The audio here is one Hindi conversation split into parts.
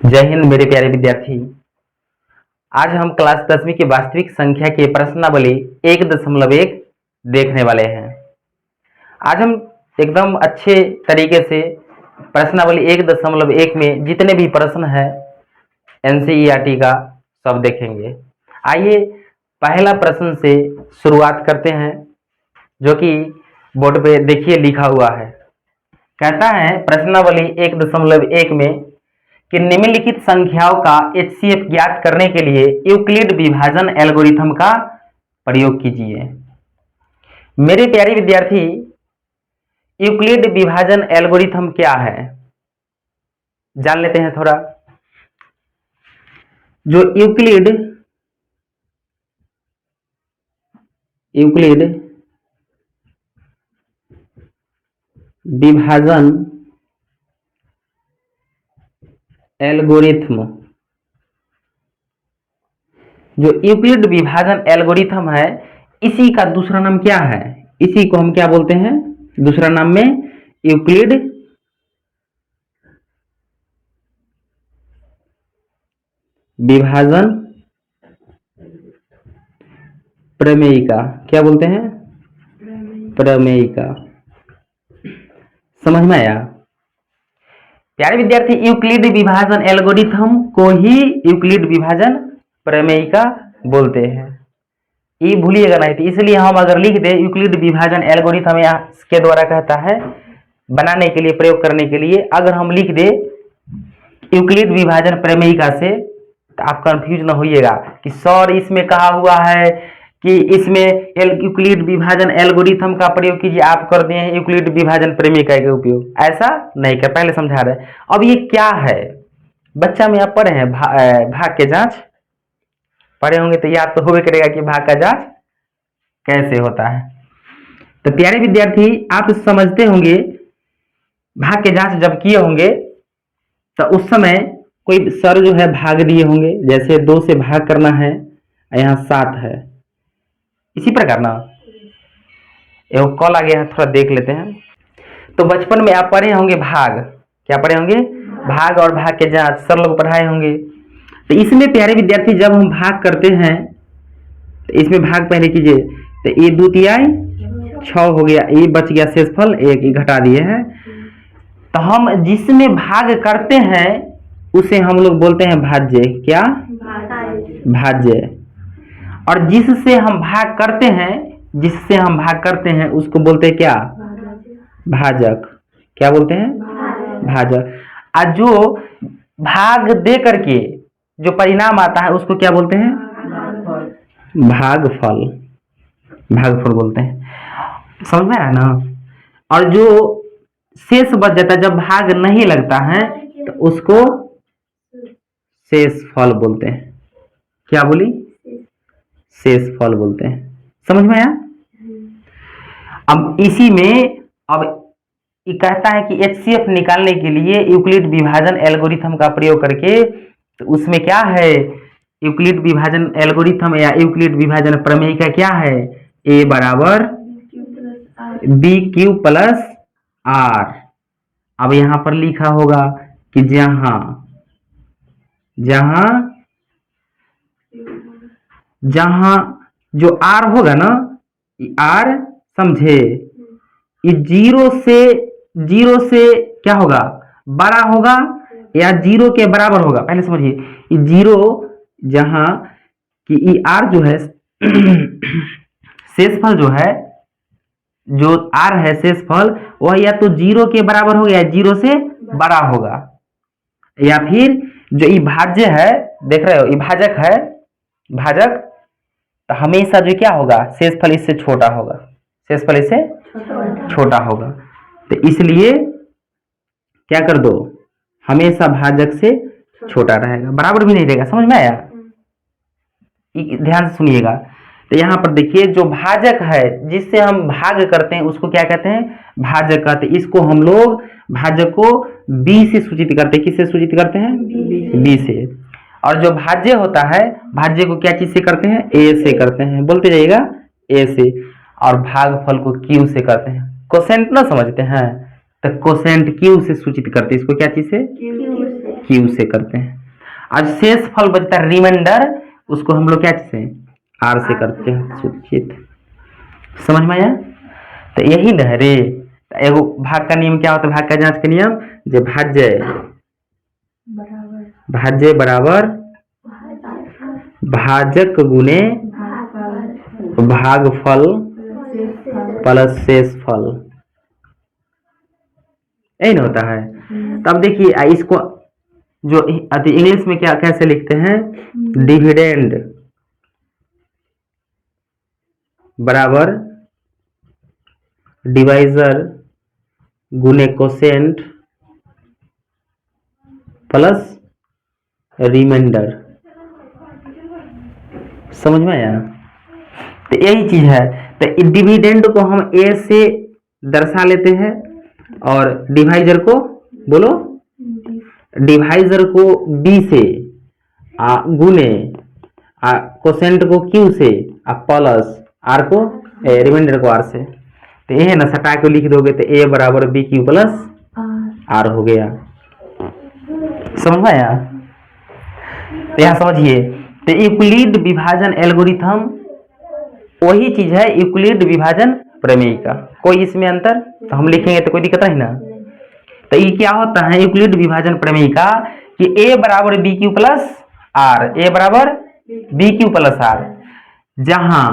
जय हिंद मेरे प्यारे विद्यार्थी। आज हम क्लास 10वीं की वास्तविक संख्या के प्रश्नावली 1.1 देखने वाले हैं। आज हम एकदम अच्छे तरीके से प्रश्नावली 1.1 में जितने भी प्रश्न हैं एनसीईआरटी का सब देखेंगे। आइए पहला प्रश्न से शुरुआत करते हैं, जो कि बोर्ड पे देखिए लिखा हुआ है। कहता है प्रश्नावली 1.1 में कि निम्नलिखित संख्याओं का एचसीएफ ज्ञात करने के लिए यूक्लिड विभाजन एल्गोरिथम का प्रयोग कीजिए। मेरे प्यारे विद्यार्थी, यूक्लिड विभाजन एल्गोरिथम क्या है जान लेते हैं थोड़ा। जो यूक्लिड विभाजन एल्गोरिथम, जो यूक्लिड विभाजन एल्गोरिथम है, इसी का दूसरा नाम क्या है? इसी को हम क्या बोलते हैं दूसरा नाम में? यूक्लिड विभाजन प्रमेयिका। क्या बोलते हैं? प्रमेयिका। समझ में आया? प्यारे विद्यार्थी, यूक्लिड विभाजन एल्गोरिथम को ही यूक्लिड विभाजन प्रमेयिका बोलते हैं। ये भूलिएगा नहीं। तो इसलिए हम अगर लिख दे यूक्लिड विभाजन एल्गोरिथम के द्वारा कहता है बनाने के लिए, प्रयोग करने के लिए, अगर हम लिख दे यूक्लिड विभाजन प्रमेयिका से, तो आप कंफ्यूज न होइएगा कि सर इसमें कहा हुआ है कि इसमें यूक्लिड विभाजन एल्गोरिथम का प्रयोग कीजिए, आप कर दिए हैं यूक्लिड विभाजन प्रमेयिका का उपयोग। ऐसा नहीं कर, पहले समझा रहे। अब ये क्या है? बच्चा में आप पढ़े हैं भाग के जांच पढ़े होंगे, तो याद तो होवे करेगा कि भाग का जांच कैसे होता है। तो प्यारे विद्यार्थी, आप समझते होंगे भाग के जांच जब किए होंगे तो उस समय कोई सर जो है भाग दिए होंगे, जैसे 2 से भाग करना है, यहाँ 7 है, इसी प्रकार ना। एवं कॉल आ गया है, थोड़ा देख लेते हैं। तो बचपन में आप पढ़े होंगे भाग, क्या पढ़े होंगे? भाग और भाग के जांच सर लोग पढ़ाए होंगे। तो इसमें प्यारे विद्यार्थी जब हम भाग करते हैं तो इसमें भाग पहले कीजिए, तो ये 2 तिहाई 6 हो गया, ये बच गया शेषफल 1, ये घटा दिए हैं। तो हम जिसमें भाग करते हैं उसे हम लोग बोलते हैं भाज्य। क्या? भाज्य। और जिससे हम भाग करते हैं उसको बोलते हैं क्या? भाजक। क्या बोलते हैं? भाजक। और जो भाग दे करके जो परिणाम आता है उसको क्या बोलते हैं? भागफल। भागफल बोलते हैं। समझ में आया ना? और जो शेष बच जाता है, जब भाग नहीं लगता है, तो उसको शेषफल बोलते हैं। क्या बोली? शेषफल बोलते हैं। समझ में आया? अब इसी में अब ये कहता है कि एचसीएफ निकालने के लिए यूक्लिड विभाजन एल्गोरिथम का प्रयोग करके, तो उसमें क्या है? यूक्लिड विभाजन एल्गोरिथम या यूक्लिड विभाजन प्रमेयिका क्या है? ए बराबर बी क्यू प्लस आर। अब यहां पर लिखा होगा कि जहां जो आर होगा ना, आर समझे, ये 0 से क्या होगा? बड़ा होगा या 0 के बराबर होगा? पहले समझिए, ये 0 जहां कि ई आर जो है शेषफल जो है, जो आर है शेषफल, वह या तो 0 के बराबर होगा या 0 से बड़ा होगा, या फिर जो ये भाज्य है, देख रहे हो ये भाजक है, भाजक, तो हमेशा जो क्या होगा? शेषफल इससे छोटा होगा, शेषफल इससे छोटा होगा। तो इसलिए क्या कर दो? हमेशा भाजक से छोटा रहेगा, बराबर भी नहीं रहेगा। समझ में आया? ध्यान से सुनिएगा। तो यहाँ पर देखिए, जो भाजक है जिससे हम भाग करते हैं उसको क्या कहते हैं? भाजक कहते हैं। इसको हम लोग भाजक को बी से सूचित करते हैं। किससे सूचित करते हैं? बी से। और जो भाज्य होता है, भाज्य को क्या चीज से करते हैं? ए से करते हैं। बोलते जाइएगा, ए से। और भागफल को क्यू से करते हैं। कोसेंट ना समझते हैं, तो कोसेंट क्यू से सूचित करते हैं। इसको क्या चीज से? क्यू से करते हैं। आज शेष फल बचता है रिमाइंडर, उसको हम लोग क्या से आर से करते हैं सूचित। समझ में आया? तो यही न है रे। एगो भाग का नियम क्या होता है? भाग का जांच का नियम जे भाज्य बराबर भाजक गुने भागफल प्लस शेष फल, यही ना होता है। तब देखिए इसको जो इंग्लिश में क्या कैसे लिखते हैं, डिविडेंड बराबर डिवाइजर गुने कोसेंट प्लस रिमाइंडर। समझ में आया? तो यही चीज है। तो डिविडेंड को हम ए से दर्शा लेते हैं और डिवाइजर को बोलो, डिवाइजर को बी से गुने कोसेंट को क्यू से प्लस आर को रिमाइंडर को आर से। तो ये है ना, सटा के लिख दोगे तो ए बराबर बी क्यू प्लस आर हो गया। समझ में आया? तो यहाँ समझिए, तो यूक्लिड विभाजन एल्गोरिथम वही चीज है यूक्लिड विभाजन प्रमेय का। कोई इसमें अंतर तो हम लिखेंगे तो कोई दिक्कत नहीं ना। तो ये क्या होता है यूक्लिड विभाजन प्रमेय का कि ए बराबर बी क्यू प्लस आर, ए बराबर बी क्यू प्लस आर, जहां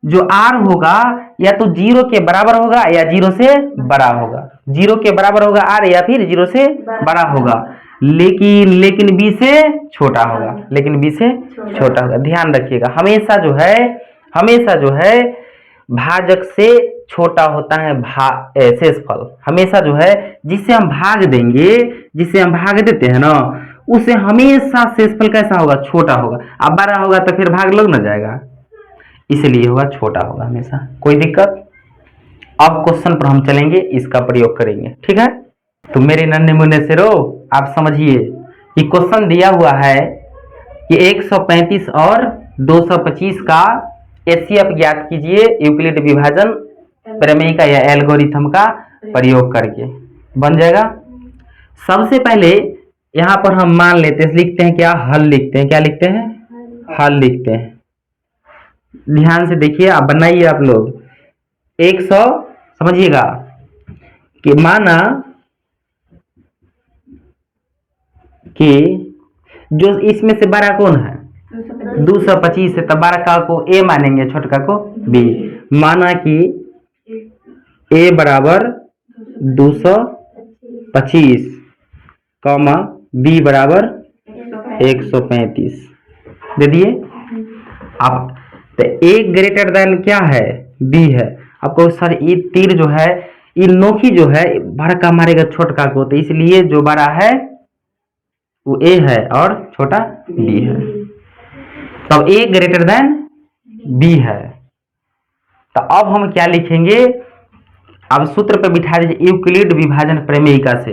जो आर होगा या तो 0 के बराबर होगा या 0 से बड़ा होगा, 0 के बराबर होगा आर या फिर 0 से बड़ा होगा, लेकिन बी से छोटा होगा, लेकिन बी से छोटा होगा। ध्यान रखिएगा, हमेशा जो है भाजक से छोटा होता है शेषफल। हमेशा जो है जिससे हम भाग देंगे, जिससे हम भाग देते हैं ना, उसे हमेशा शेषफल कैसा होगा? छोटा होगा। अब बड़ा होगा तो फिर भाग लग न जाएगा, इसलिए होगा छोटा होगा हमेशा। कोई दिक्कत? अब क्वेश्चन पर हम चलेंगे, इसका प्रयोग करेंगे, ठीक है? तो मेरे नन्हे मुन्ने से रो, आप समझिए कि क्वेश्चन दिया हुआ है कि 135 और 225 का एचसीएफ ज्ञात कीजिए यूक्लिड विभाजन प्रमेय का या एल्गोरिथम का प्रयोग करके। बन जाएगा। सबसे पहले यहाँ पर हम मान लेते हैं, लिखते हैं क्या? हल लिखते हैं। क्या लिखते हैं? हल लिखते हैं। ध्यान से देखिए, आप बनाइए आप लोग 100। समझिएगा कि माना कि जो इसमें से बड़ा कौन है? 225 है, तो बड़ा को ए मानेंगे, छोटका को बी। माना कि ए बराबर 225 कॉमा बी बराबर 135 दे दिए। अब तो ए ग्रेटर देन क्या है? बी है। आपको सर ये तीर जो है, ये नोकी जो है बड़ा मारेगा छोटका को, तो इसलिए जो बड़ा है वो ए है और छोटा बी है। तब ए ग्रेटर देन बी है। तो अब हम क्या लिखेंगे? अब सूत्र पे बिठा दीजिए यूक्लिड विभाजन प्रमेयिका से।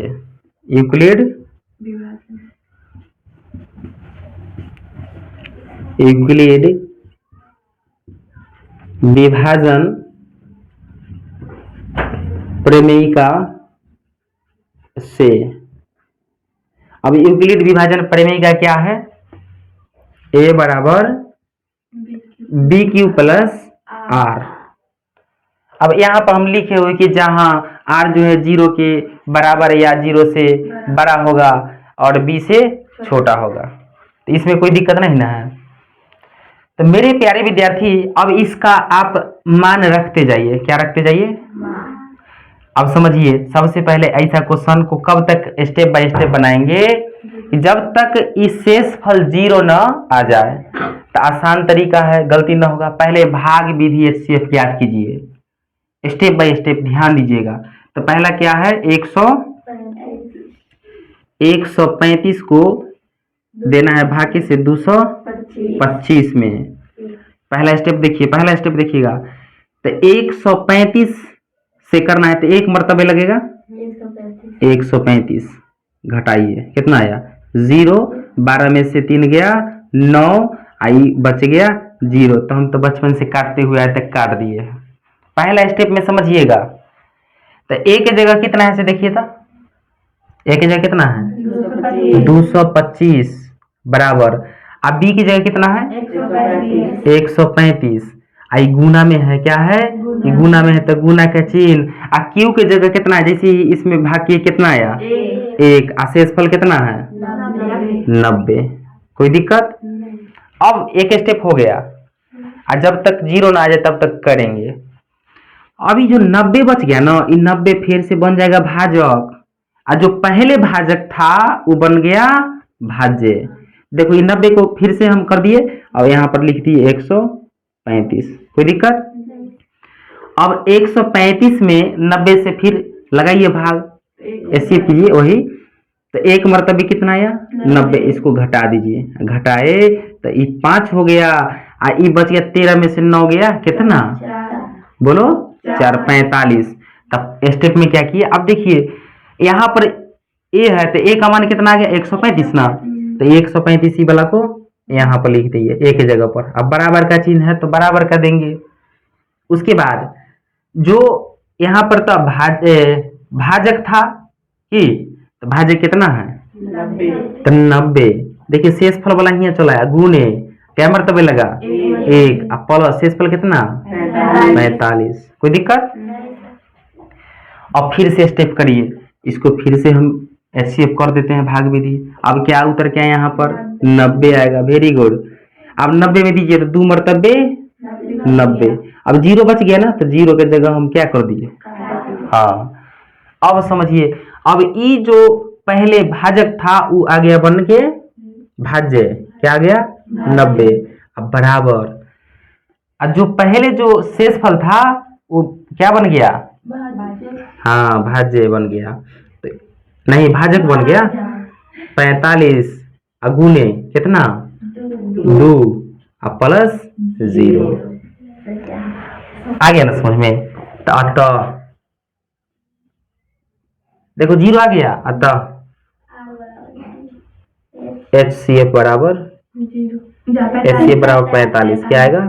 यूक्लिड विभाजन प्रमेयिका से। अब यूक्लिड विभाजन प्रमेयिका क्या है? ए बराबर बी क्यू प्लस आर। अब यहाँ पर हम लिखे हुए कि जहां आर जो है 0 के बराबर या 0 से बड़ा होगा और बी से छोटा होगा, तो इसमें कोई दिक्कत नहीं ना है। तो मेरे प्यारे विद्यार्थी, अब इसका आप मान रखते जाइए। क्या रखते जाइए? अब समझिए, सबसे पहले ऐसा क्वेश्चन को कब तक स्टेप बाय स्टेप बनाएंगे? जब तक इस शेषफल 0 न आ जाए। तो आसान तरीका है, गलती न होगा। पहले भाग विधि एचसीएफ ज्ञात कीजिए, स्टेप बाय स्टेप ध्यान दीजिएगा। तो पहला क्या है? 135 को देना है भाग्य से 225 में। पहला स्टेप देखिए, पहला स्टेप देखिएगा। तो 135 से करना है तो एक मर्तबे लगेगा 135। घटाइए, कितना आया? 0। 12 में से 3 गया 9, आई बच गया 0। तो हम तो बचपन से काटते हुए आए तक काट दिए। पहला स्टेप में समझिएगा। तो ए की जगह कितना है से देखिए, था ए की जगह कितना है 225 बराबर, अब बी की जगह कितना है 135, आई गुना में है, क्या है ये गुना में है तो गुना का चिन्ह, आ क्यू की जगह कितना है, जैसे इसमें भाग किए कितना आया 1, शेषफल कितना है 90, कोई दिक्कत। अब एक स्टेप हो गया, और जब तक जीरो ना आ जाए तब तक करेंगे। अभी जो 90 बच गया ना, ये 90 फिर से बन जाएगा भाजक, और जो पहले भाजक था वो बन गया भाज्य। देखो ये 90 को फिर से हम कर दिए और यहाँ पर लिख दिए 135, कोई दिक्कत। अब 135 में 90 से फिर लगाइए भाग, ऐसे कीजिए वही, तो एक मरतबे कितना आया 90, इसको घटा दीजिए, घटाए तो ये 5 हो गया, ये बच गया 13 में से 9 गया कितना, बोलो 4, 45। तब स्टेप में क्या किए, अब देखिए यहाँ पर ए है तो ए का मान कितना आ गया 135 ना, तो 135 वाला को यहाँ पर लिख दिए ए की जगह पर, अब बराबर का चिन्ह है तो बराबर का देंगे। उसके बाद जो यहाँ पर तो भाजक था कि, तो भाजक कितना है 90, तो 90, देखिए शेषफल वाला यहाँ चला है, गुने क्या मरतबे लगा 1, अब प्लस शेषफल कितना 45, कोई दिक्कत। अब फिर से स्टेप करिए, इसको फिर से हम एचसीएफ कर देते हैं भाग विधि। अब क्या उतर के आए यहाँ पर 90 आएगा, वेरी गुड। अब 90 में दीजिए तो 2 मरतबे 90, अब जीरो बच गया ना, तो जीरो के जगह हम क्या कर दिए, हाँ। अब समझिए, अब ये जो पहले भाजक था वो आ गया बन के भाज्य, क्या आ गया 90, अब बराबर, और जो पहले जो शेषफल था वो क्या बन गया, हाँ भाज्य बन गया, तो नहीं भाजक बन गया 45, अगुने कितना 2, अब प्लस 0, आ गया ना समझ में। तो अतः देखो 0 आ गया, अतः HCF बराबर 45, क्या आएगा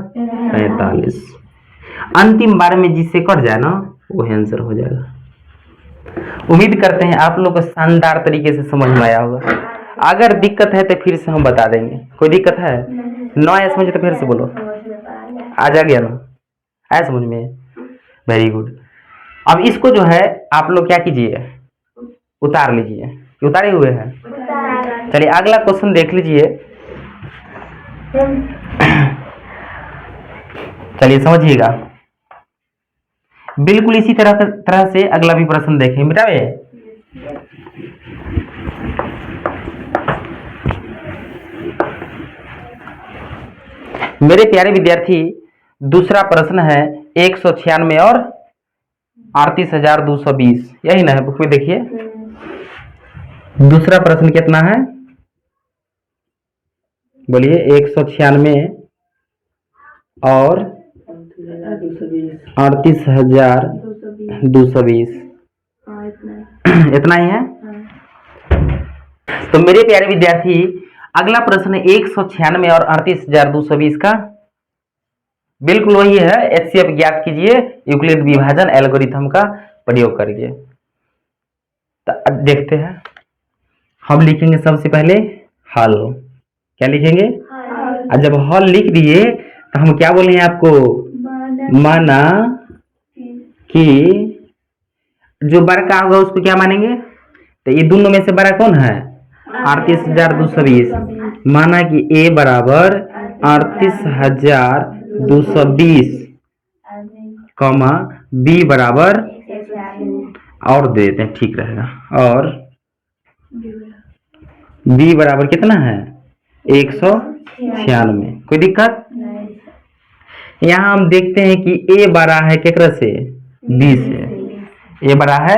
45। अंतिम बार में जिससे कट जाए ना वो आंसर हो जाएगा। उम्मीद करते हैं आप लोग को शानदार तरीके से समझ में आया होगा। अगर दिक्कत है तो फिर से हम बता देंगे, कोई दिक्कत है ना आया समझ तो फिर से बोलो, आ जा गया ना, आया समझ में, वेरी गुड। अब इसको जो है आप लोग क्या कीजिए, उतार लीजिए, उतारे हुए हैं। चलिए अगला क्वेश्चन देख लीजिए, चलिए समझिएगा, बिल्कुल इसी तरह से अगला भी प्रश्न देखें बेटा। मेरे प्यारे विद्यार्थी, दूसरा प्रश्न है 196 और 38,220, यही ना है बुक में, देखिए दूसरा प्रश्न कितना है, बोलिए 196 और 38,220, इतना ही है। तो मेरे प्यारे विद्यार्थी, अगला प्रश्न 196 और 38,220 का बिल्कुल वही है, एचसीएफ ज्ञात कीजिए यूक्लिड विभाजन एल्गोरिथम का प्रयोग करके। तो अब देखते हैं, हम लिखेंगे सबसे पहले हल, क्या लिखेंगे, और जब हल लिख दिए तो हम क्या बोले आपको, माना कि जो बड़ा का होगा उसको क्या मानेंगे, तो ये दोनों में से बड़ा कौन है 38,220, माना कि ए बराबर 38,220 कॉमा बी बराबर, और दे देते हैं ठीक रहेगा, और बी बराबर कितना है 196, कोई दिक्कत। यहाँ हम देखते हैं कि ए बड़ा है केकरा से, बी से, ए बड़ा है।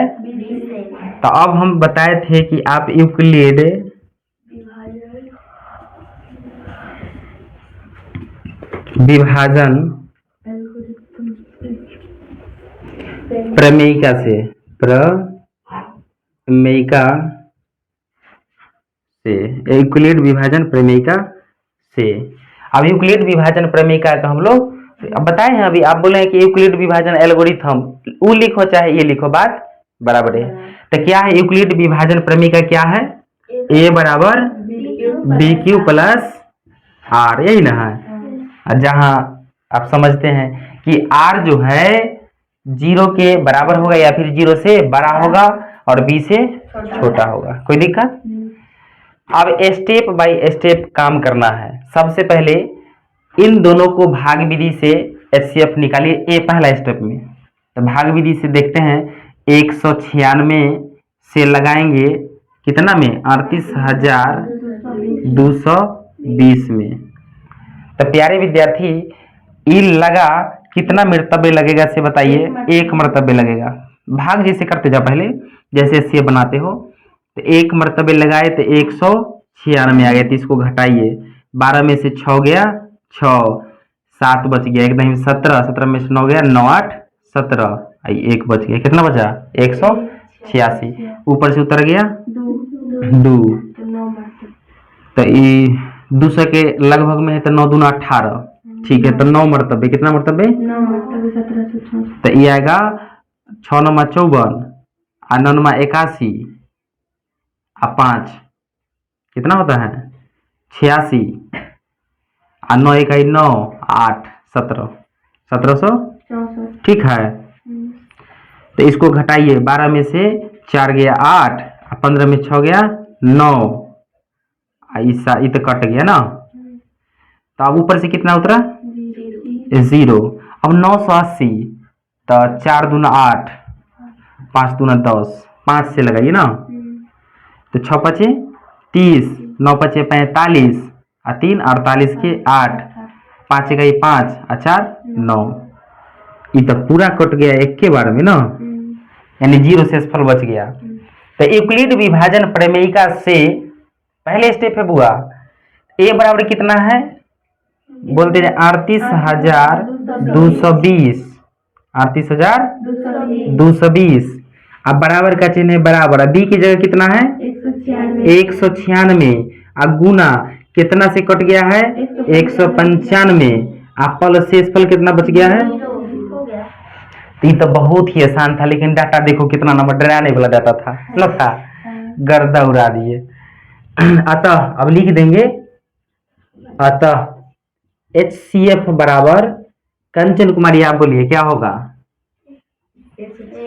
तो अब हम बताए थे कि आप यूक्लिड विभाजन प्रमेयिका से यूक्लिड विभाजन प्रमेयिका से, अब यूक्लिड विभाजन प्रमेयिका का हम लोग अब बताए हैं, अभी आप बोले हैं कि यूक्लिड विभाजन एल्गोरिथम, वो लिखो चाहे ये लिखो, बात बराबर है। तो क्या है यूक्लिड विभाजन प्रमेयिका, क्या है ए बराबर बी क्यू प्लस आर, यही ना है। जहां आप समझते हैं कि आर जो है 0 के बराबर होगा या फिर 0 से बड़ा होगा और बी से छोटा होगा। कोई दिक्कत? अब स्टेप बाय स्टेप काम करना है। सबसे पहले इन दोनों को भाग विधि से एचसीएफ निकालिए। ए पहला स्टेप में तो भाग विधि से देखते हैं 196 से लगाएंगे कितना में 38,220 में। तो प्यारे विद्यार्थी ई लगा कितना मरतबे लगेगा से बताइए? 1 मरतबे लगेगा। भाग जैसे करते जाओ, पहले जैसे सी बनाते हो तो 1 मरतबे लगाए तो 196 आ गया। तो इसको घटाइए, 12 में से 6 गया 6, 7 बच गया, एकदम 17, 17 में से 9 गया 9 8 17, 1 बच गया, कितना बचा? 186। ऊपर से उतर गया 2, तो ये 200 के लगभग में है तो 9 दूना 18, ठीक है। तो 9 मरतबे, कितना मरतबे? 9 मरतबे 1764। तो ये आएगा 6 9 54 और 9 9 81 और 5 कितना होता है? 86 और 9 1 9 8 17, 1764, ठीक है। तो इसको घटाइए, 12 में से 4 गया 8 और 15 में 6 गया 9, ये तो कट गया ना। तो अब ऊपर से कितना उतरा? 0। अब 980, तो 4 दूना 8, 5 दूना 10, 5 से लगाइए ना। तो 6 पचे 30, 9 पचे 45 और 3 48 के 8, 5 गई 5 और 4 9। ये तो पूरा कट गया एक के बार में ना, यानी 0 शेषफल बच गया। तो यूक्लिड विभाजन प्रमेयिका से पहले स्टेप है बुआ, ए बराबर कितना है? बोलते हैं 38,220, 38,220। अब बराबर का चिन्ह है बराबर, बी की जगह कितना है? 196। अब गुना कितना से कट गया है? 195। अब पल शेषफल कितना बच गया है? ये तो बहुत ही आसान था, लेकिन डाटा देखो कितना नंबर डराने वाला डाटा था ना, था गर्दा उड़ा दिए। अतः अब लिख देंगे, अतः HCF बराबर कंचन कुमारी आप बोलिए क्या होगा?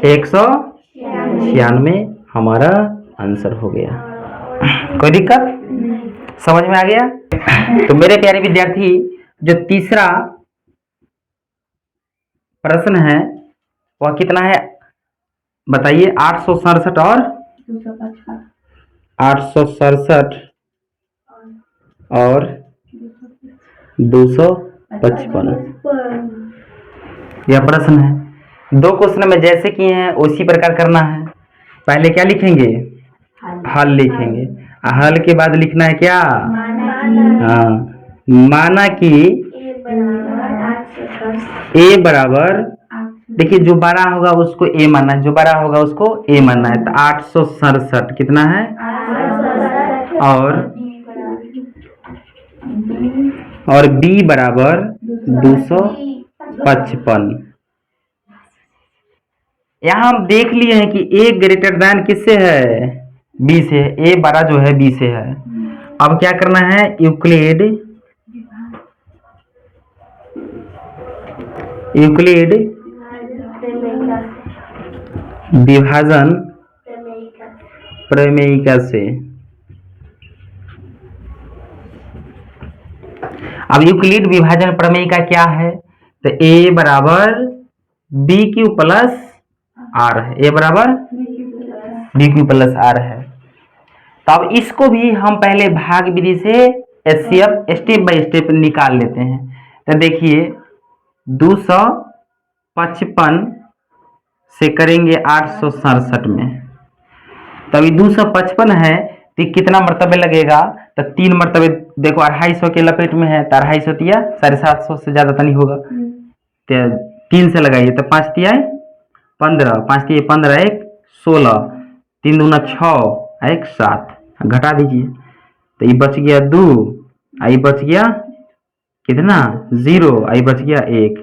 196 हमारा आंसर हो गया। कोई दिक्कत? समझ में आ गया? तो मेरे प्यारे विद्यार्थी जो तीसरा प्रश्न है वह कितना है बताइए? 867 और 867 और 255 यह प्रश्न है। 2 क्वेश्चन में जैसे किए हैं उसी प्रकार करना है। पहले क्या लिखेंगे? हल लिखेंगे। हल के बाद लिखना है क्या? हाँ, माना कि ए बराबर, देखिए जो बड़ा होगा उसको ए मानना है, जो बड़ा होगा उसको ए मानना है। तो 867 कितना है? और बी बराबर 255। यहाँ हम देख लिए हैं कि ए ग्रेटर देन किससे है? बी से। ए बड़ा जो है बी से है। अब क्या करना है? यूक्लिड विभाजन प्रमेयिका से। अब यूक्लिड विभाजन प्रमेयिका क्या है? तो ए बराबर बी क्यू प्लस आर है। ए बराबर बी क्यू प्लस आर है। तो अब इसको भी हम पहले भाग विधि से एचसीएफ स्टेप बाय स्टेप निकाल लेते हैं। तो देखिए 255 से करेंगे 867 में, तभी 255 है तो कितना मरतबे लगेगा? तो 3 मरतबे। देखो 250 के लपेट में है तो 250 तिया 750 से ज्यादा तो नहीं होगा। तो 3 से लगाइए तो 5 तिया 15, 5 तिया 15 1 16, 3 दूना 6 1 7, घटा दीजिए तो ये बच गया 2, आई बच गया कितना? 0, आई बच गया 1,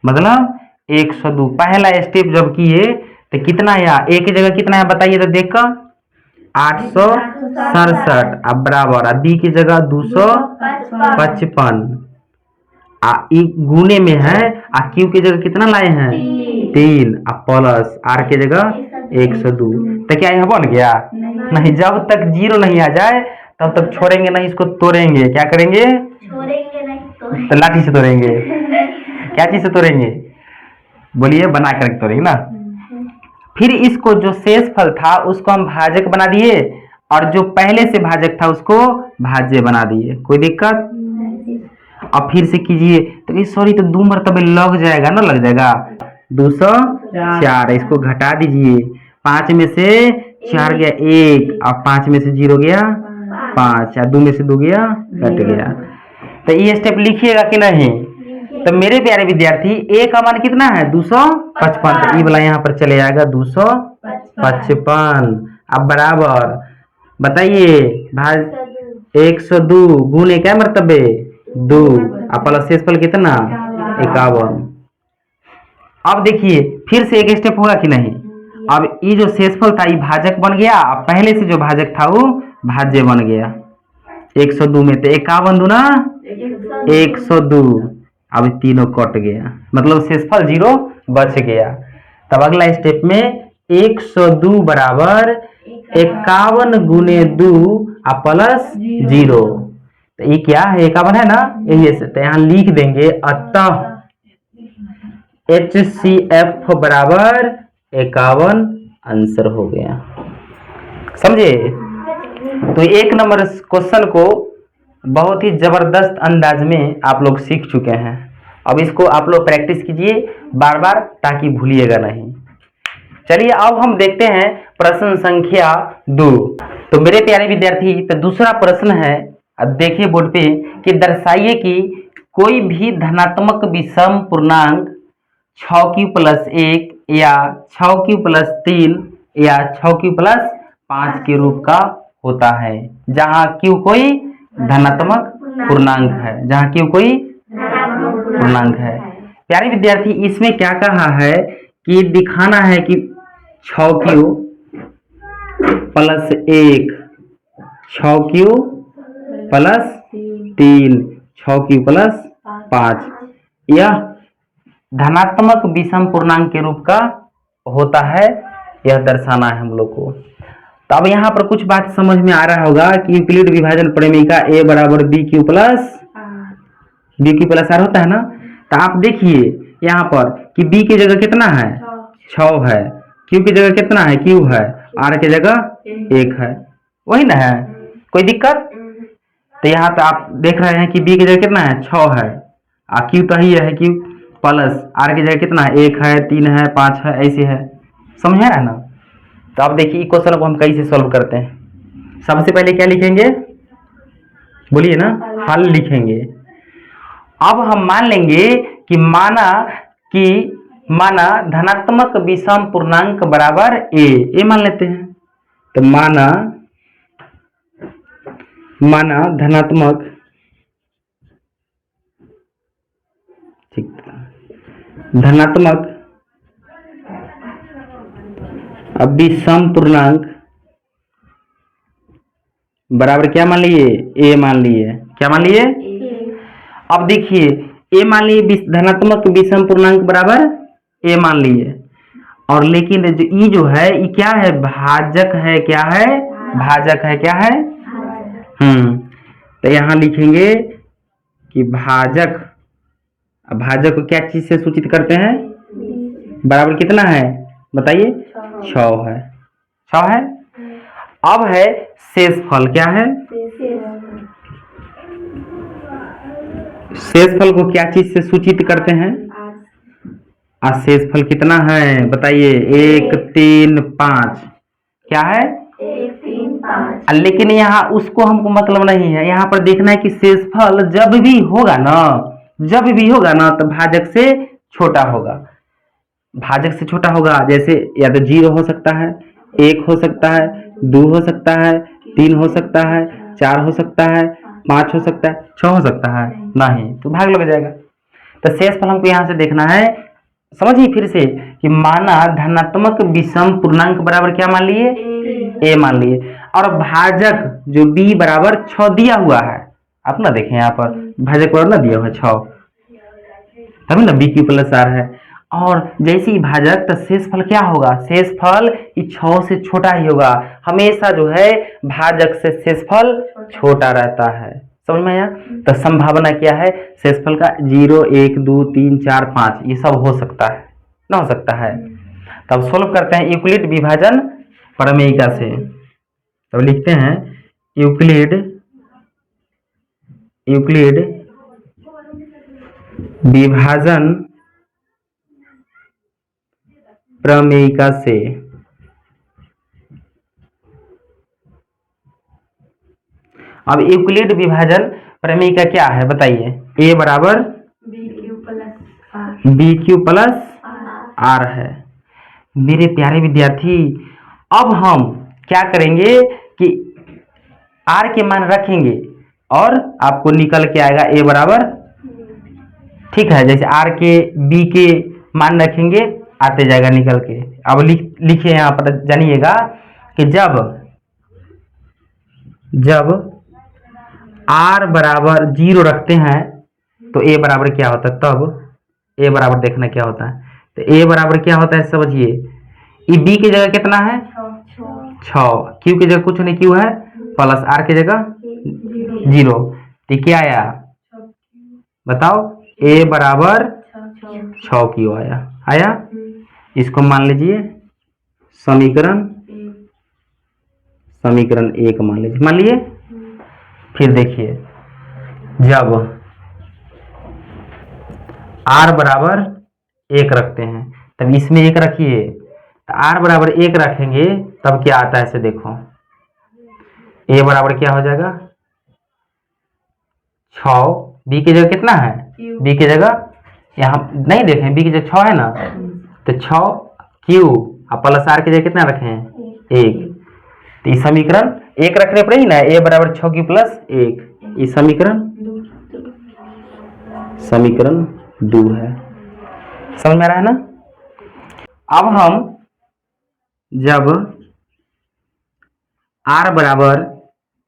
मतलब 102। पहला स्टेप जब किए तो कितना आया? ए की जगह कितना है बताइए तो देखकर? 867 अब बराबर आ बी की जगह 255 आ ई गुने में है आ क्यू की जगह कितना लाए हैं 3 आ प्लस आर की जगह 102। तो क्या यहाँ बन गया नहीं, जब तक जीरो नहीं आ जाए तब तक छोड़ेंगे नहीं, इसको तोड़ेंगे। क्या करेंगे छोड़ेंगे नहीं तो लाठी से तोड़ेंगे। क्या चीज से तोड़ेंगे बोलिए, बना कर तोड़ेंगे ना। फिर इसको जो शेषफल था उसको हम भाजक बना दिए और जो पहले से भाजक था उसको भाज्य बना दिए। कोई दिक्कत? अब फिर से कीजिए तो ये सॉरी तो 2 मरतबे लग जाएगा ना, लग जाएगा 204। इसको घटा दीजिए, 5 में से 4 गया 1 और 5 में से 0 गया 5 और 2 में से 2 गया कट गया। तो ये स्टेप लिखिएगा कि नहीं? तो मेरे प्यारे विद्यार्थी ए का मान कितना है 255, तो ई वाला यहाँ पर चले जाएगा 255। अब बराबर बताइए भाज 102 गुने क्या मरतबे 2 और प्लस शेषफल कितना 51। अब देखिए फिर से एक स्टेप होगा कि नहीं? अब ये जो शेषफल था ये भाजक बन गया, पहले से जो भाजक था वो भाज्य बन गया 102 में। तो 51 दूना 102, अब तीनों कट गया, मतलब शेषफल 0 बच गया। तब अगला स्टेप में 102 बराबर 51 गुने 2 और प्लस 0। तो ये क्या है 51 है ना, यही से तो यहाँ लिख देंगे अतः HCF बराबर 51 आंसर हो गया। समझे? तो 1 नंबर क्वेश्चन को बहुत ही जबरदस्त अंदाज में आप लोग सीख चुके हैं। अब इसको आप लोग प्रैक्टिस कीजिए बार बार ताकि भूलिएगा नहीं। चलिए अब हम देखते हैं प्रश्न संख्या 2। तो मेरे प्यारे विद्यार्थी तो दूसरा प्रश्न है, अब देखिए बोर्ड पे कि दर्शाइए कि कोई भी धनात्मक विषम पूर्णांक 6q+1 या 6q+3 या 6q+5 के रूप का होता है, जहां q कोई धनात्मक पूर्णांक है, जहां q कोई पूर्णांक है। प्यारे विद्यार्थी इसमें क्या कहा है कि दिखाना है कि 6q+1 6q+3 6q+5 यह धनात्मक विषम पूर्णांक के रूप का होता है, यह दर्शाना है हम लोग को। तो अब यहाँ पर कुछ बात समझ में आ रहा होगा कि यूक्लिड विभाजन प्रमेय का a बराबर BQ प्लस आर होता है ना। तो आप देखिए यहाँ पर कि b की जगह कितना है 6 है, q की जगह कितना है q है, r की जगह 1 है, वही ना है, कोई दिक्कत? तो यहाँ पे आप देख रहे हैं कि b की जगह कितना है 6 है और q तो ही है q प्लस r की जगह कितना है 1 है 3 है 5 है, ऐसे है। समझ आ रहा है ना? तो आप देखिए क्वेश्चन को हम कैसे सॉल्व करते हैं। सबसे पहले क्या लिखेंगे बोलिए ना, हल लिखेंगे। अब हम मान लेंगे कि माना धनात्मक विषम पूर्णांक बराबर a मान लेते हैं। तो माना धनात्मक विषम पूर्णांक बराबर क्या मान लिए a मान लिए। क्या मान लिए? अब देखिए a मान लिए धनात्मक विषम पूर्णांक बराबर a मान लिए, और लेकिन जो ई जो है ये क्या है भाजक है, क्या है भाजक है, क्या है तो यहाँ लिखेंगे कि भाजक को क्या चीज से सूचित करते हैं, बराबर कितना है बताइए 6 है, 6 है। अब है शेषफल, क्या है शेषफल को क्या चीज से सूचित करते हैं, शेषफल कितना है बताइए 1 3 5, क्या है 1 3 5। लेकिन यहाँ उसको हमको मतलब नहीं है, यहाँ पर देखना है कि शेषफल जब भी होगा ना तो भाजक से छोटा होगा, भाजक से छोटा होगा। जैसे या तो 0 हो सकता है, 1 हो सकता है, 2 हो सकता है, 3 हो सकता है, 4 हो सकता है, 5 हो सकता है, 6 हो सकता है, नहीं तो भाग लग जाएगा। तो शेषफल हमको यहाँ से देखना है। समझिए फिर से कि माना धनात्मक विषम पूर्णांक बराबर क्या मान लिए a मान लिए। और भाजक जो b बराबर 6 दिया हुआ है, आप ना देखें यहाँ पर भाजक पर ना दिया हुआ है 6, तभी ना b क्यू प्लस आर है। और जैसे ही भाजक तो शेषफल क्या होगा, शेषफल इस 6 से छोटा ही होगा, हमेशा जो है भाजक से शेषफल छोटा रहता है। समझ में आया? तो संभावना क्या है शेषफल का, 0 1 2 3 4 5 ये सब हो सकता है ना, हो सकता है। तब सोल्व करते हैं यूक्लिड विभाजन प्रमेयिका से। तब लिखते हैं यूक्लिड विभाजन प्रमेयिका से। अब यूक्लिड विभाजन प्रमेयिका क्या है बताइए। a बराबर बी क्यू प्लस आर है। मेरे प्यारे विद्यार्थी, अब हम क्या करेंगे कि r के मान रखेंगे और आपको निकल के आएगा a बराबर, ठीक है, जैसे r के b के मान रखेंगे आते जाएगा निकल के। अब लिखिए यहाँ पर, जानिएगा कि जब r बराबर 0 रखते हैं तो a बराबर क्या होता है, तब a बराबर देखना क्या होता है। तो a बराबर क्या होता है समझिए, ये b की जगह कितना है 6, q की जगह कुछ नहीं q है, प्लस r की जगह 0, तो क्या आया बताओ, a बराबर 6 q आया। इसको मान लीजिए समीकरण 1 मान लीजिए। फिर देखिए जब r बराबर 1 रखते हैं तब इसमें 1 रखिए, तो r बराबर 1 रखेंगे तब क्या आता है इसे देखो, a बराबर क्या हो जाएगा 6, b की जगह कितना है, b की जगह यहाँ नहीं देखें, b की जगह 6 है ना, तो 6 q और प्लस r की जगह कितना रखें 1, तो इस समीकरण 1 रखने पर ही ना a बराबर 6q प्लस 1, इस समीकरण 2 है। समझ में आ रहा है ना। अब हम जब r बराबर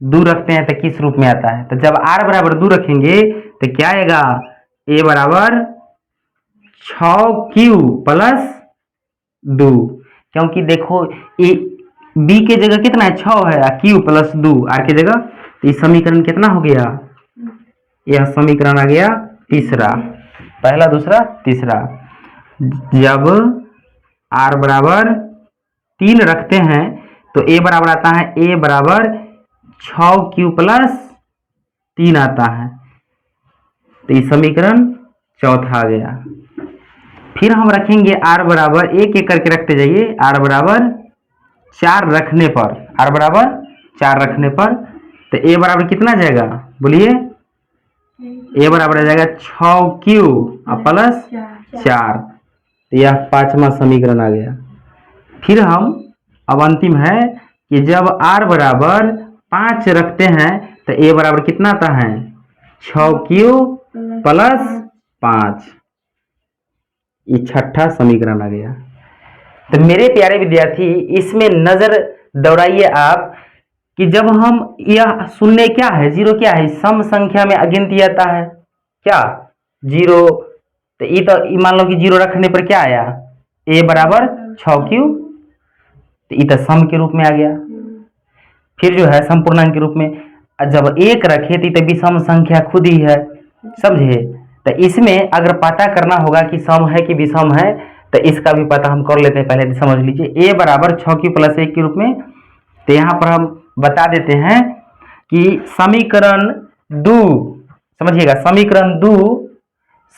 2 रखते हैं तो किस रूप में आता है, तो जब r बराबर 2 रखेंगे तो क्या आएगा, a बराबर 6q प्लस 2, क्योंकि देखो b की जगह कितना है 6 है, q प्लस 2 r की जगह, तो इस समीकरण कितना हो गया, यह समीकरण आ गया तीसरा, पहला दूसरा तीसरा। जब r बराबर 3 रखते हैं तो a बराबर आता है, a बराबर 6q प्लस 3 आता है, तो इस समीकरण चौथा आ गया। फिर हम रखेंगे r बराबर, एक एक करके रखते जाइए, r बराबर 4 रखने पर, r बराबर 4 रखने पर, तो a बराबर कितना जाएगा बोलिए, a बराबर आ जाएगा 6q प्लस 4, तो यह 5वां समीकरण आ गया। फिर हम अब अंतिम है कि जब r बराबर 5 रखते हैं तो a बराबर कितना आता है 6q प्लस 5, ये 6ठा समीकरण आ गया। तो मेरे प्यारे विद्यार्थी, इसमें नजर दौड़ाइए आप कि जब हम यह शून्य क्या है, 0 क्या है, सम संख्या में अगिनती आता है क्या 0, तो ये तो मान लो कि 0 रखने पर क्या आया, a बराबर 6q, तो ये तो सम के रूप में आ गया। फिर जो है संपूर्णांक के रूप में जब 1 रखे तो विषम संख्या खुद ही है, समझे। तो इसमें अगर पता करना होगा कि सम है कि विषम है, तो इसका भी पता हम कर लेते हैं, पहले समझ लीजिए। a बराबर 6q प्लस 1 के रूप में, तो यहाँ पर हम बता देते हैं कि समीकरण 2, समझिएगा समीकरण 2,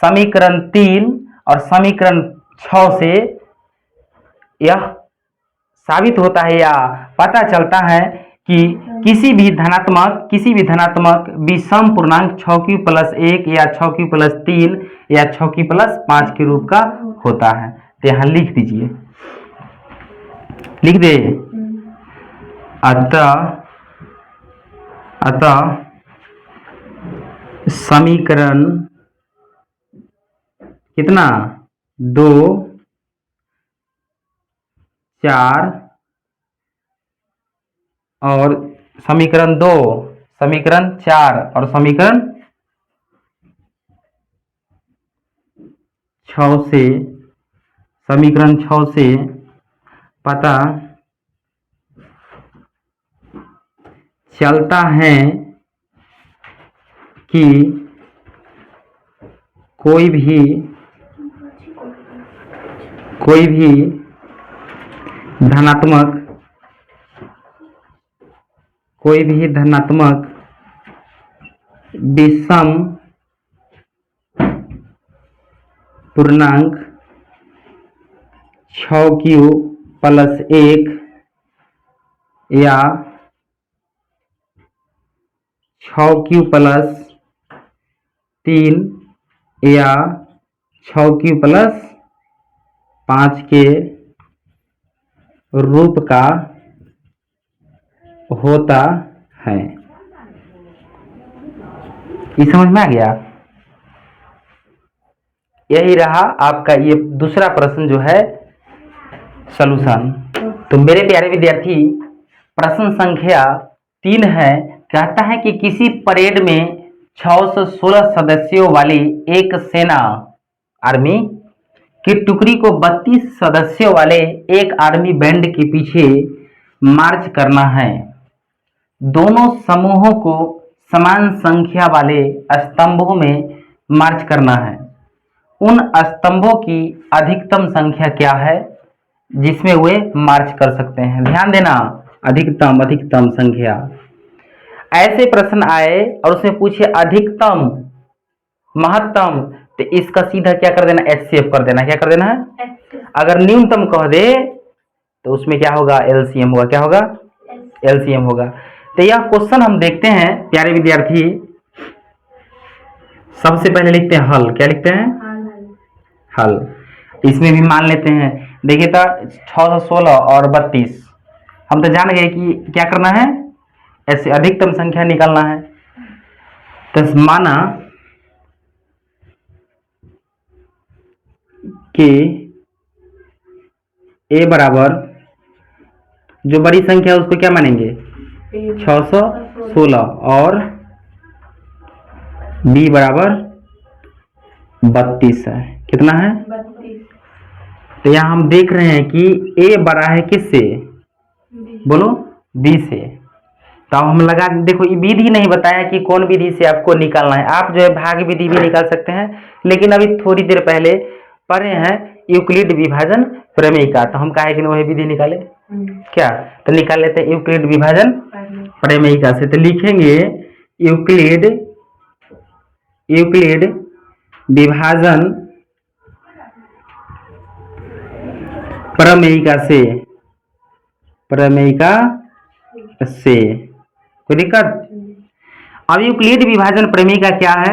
समीकरण 3 और समीकरण 6 से यह साबित होता है या पता चलता है कि किसी भी धनात्मक विषम पूर्णांक 6q प्लस 1 या 6q प्लस 3 या 6q प्लस 5 के रूप का होता है। तो यहाँ लिख दीजिए, लिख दे, अतः समीकरण कितना 2, 4 और समीकरण 2, समीकरण 4 और समीकरण 6 से, समीकरण 6 से पता चलता है कि कोई भी धनात्मक विषम पूर्णांक 6q प्लस 1 या 6q प्लस 3 या 6q प्लस 5 के रूप का होता है। ये समझ में आ गया? यही रहा आपका ये दूसरा प्रश्न जो है सॉल्यूशन। तो मेरे प्यारे विद्यार्थी, प्रश्न संख्या 3 है, कहता है कि किसी परेड में 616 सदस्यों वाली एक सेना आर्मी की टुकड़ी को 32 सदस्यों वाले एक आर्मी बैंड के पीछे मार्च करना है। दोनों समूहों को समान संख्या वाले स्तंभों में मार्च करना है। उन स्तंभों की अधिकतम संख्या क्या है जिसमें वे मार्च कर सकते हैं? ध्यान देना, अधिकतम संख्या। ऐसे प्रश्न आए और उसमें पूछे अधिकतम, महत्तम, तो इसका सीधा क्या कर देना? HCF कर देना। क्या कर देना है? अगर न्यूनतम कह दे तो उसमें क्या होगा? LCM होगा। क्या होगा? LCM होगा। तो यह क्वेश्चन हम देखते हैं प्यारे विद्यार्थी। सबसे पहले लिखते हैं हल। क्या लिखते हैं? हल। इसमें भी मान लेते हैं, देखिए तो 616 और 32, हम तो जान गए कि क्या करना है, ऐसे अधिकतम संख्या निकालना है। तो माना कि A बराबर, जो बड़ी संख्या है उसको क्या मानेंगे? 616 और B बराबर 32 है। कितना है? 32। तो यहाँ हम देख रहे हैं कि A बड़ा है किससे? बोलो, B से। तो हम लगा, देखो ये विधि नहीं बताया कि कौन विधि से आपको निकालना है। आप जो है भाग विधि भी निकाल सकते हैं, लेकिन अभी थोड़ी देर पहले पढ़े हैं यूक्लिड विभाजन प्रमेय का, तो हम कहे कि वही विधि निकाले। क्या? तो निकाल लेते हैं यूक्लिड विभाजन प्रमेय का से। तो लिखेंगे यूक्लिड विभाजन प्रमेयिका से कोई दिक्कत? अब यूक्लिड विभाजन प्रमेयिका क्या है?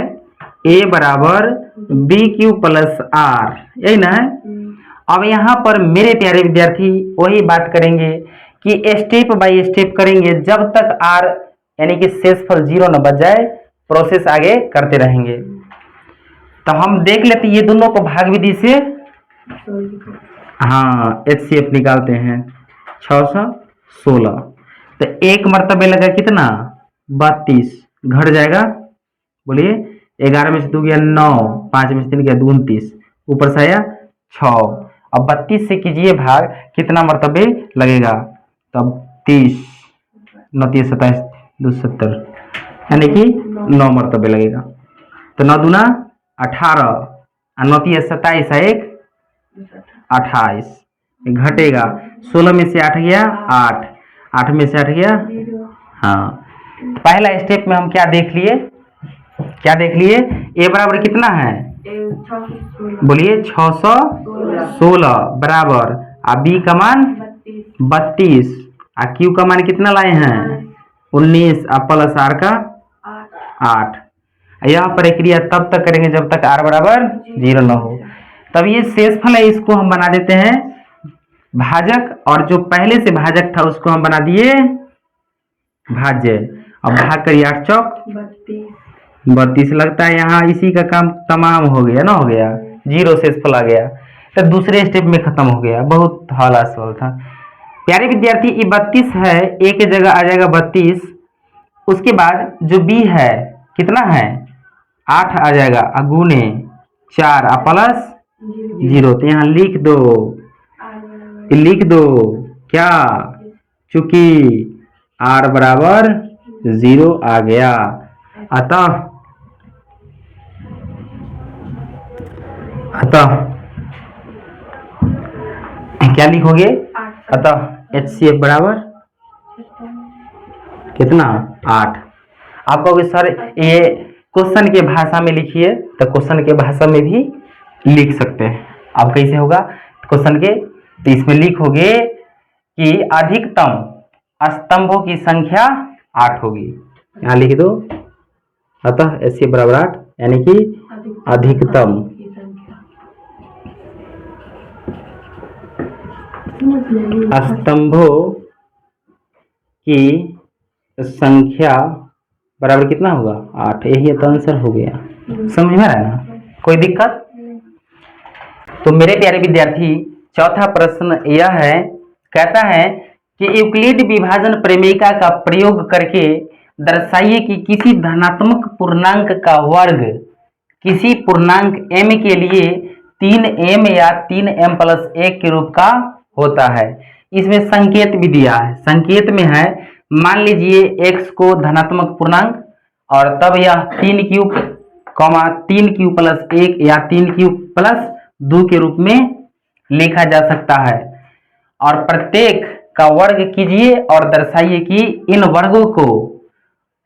A बराबर BQ प्लस R, यही ना है? अब यहाँ पर मेरे प्यारे विद्यार्थी वही बात करेंगे कि स्टेप बाय स्टेप करेंगे, जब तक R यानी कि शेषफल 0 न बच जाए, प्रोसेस आगे करते रहेंगे। तो हम देख लेते ये दोनों को भाग विधि से, हाँ, HCF निकालते हैं। 616 तो एक मर्तबे लगा कितना? 32, घट जाएगा, बोलिए 11 में से 2 गया 9, 5 में से 3 गया 29, ऊपर से आया 6। अब 32 से कीजिए भाग, कितना मर्तबे लगेगा? तब 30, 9 30 27 270, यानी कि 9 मर्तबे लगेगा। तो 9 दूना 18 और 9 30 27 1 28, घटेगा। 16 में से 8 गया 8, 8 में से 8 गया, हाँ। पहला स्टेप में हम क्या देख लिए? A बराबर कितना है? बोलिए 616 बराबर, अब B का मान 32, और Q का मान कितना लाए हैं? 19, और प्लस R का 8। यह प्रक्रिया तब तक करेंगे जब तक R बराबर 0 न हो। तब ये शेषफल है, इसको हम बना देते हैं भाजक, और जो पहले से भाजक था उसको हम बना दिए भाज्य। अब भाग करिए 8 चौक 32 लगता है यहाँ इसी का काम तमाम हो गया ना, हो गया 0 शेषफल आ गया। तो दूसरे स्टेप में खत्म हो गया। बहुत हौला सवाल था प्यारे विद्यार्थी ये 32 है, ए की जगह आ जाएगा 32। उसके बाद जो बी है कितना है 8 आ जाएगा, गुने 4 प्लस 0, तो यहाँ लिख दो क्या, चूंकि r बराबर 0 आ गया, अतः क्या लिखोगे, अतः HCF बराबर कितना 8। आप कहोगे सर ये क्वेश्चन के भाषा में लिखिए, तो क्वेश्चन के भाषा में भी लिख सकते हैं। अब कैसे होगा क्वेश्चन के, तो इसमें लिखोगे कि अधिकतम स्तंभों की संख्या 8 होगी, यहाँ लिख दो, अतः HCF बराबर 8, यानी कि अधिकतम स्तंभों की संख्या बराबर कितना होगा 8, यही तो आंसर हो गया। समझ में आया ना, कोई दिक्कत? तो मेरे प्यारे विद्यार्थी चौथा प्रश्न यह है, कहता है कि यूक्लिड विभाजन प्रमेयिका का प्रयोग करके दर्शाइए कि किसी धनात्मक पूर्णांक का वर्ग किसी पूर्णांक m के लिए 3m या 3m प्लस 1 के रूप का होता है। इसमें संकेत भी दिया है, संकेत में है मान लीजिए x को धनात्मक पूर्णांक और तब यह 3q, 3q प्लस 1 या 3q प्लस 2 के रूप में लिखा जा सकता है, और प्रत्येक का वर्ग कीजिए और दर्शाइए कि इन वर्गों को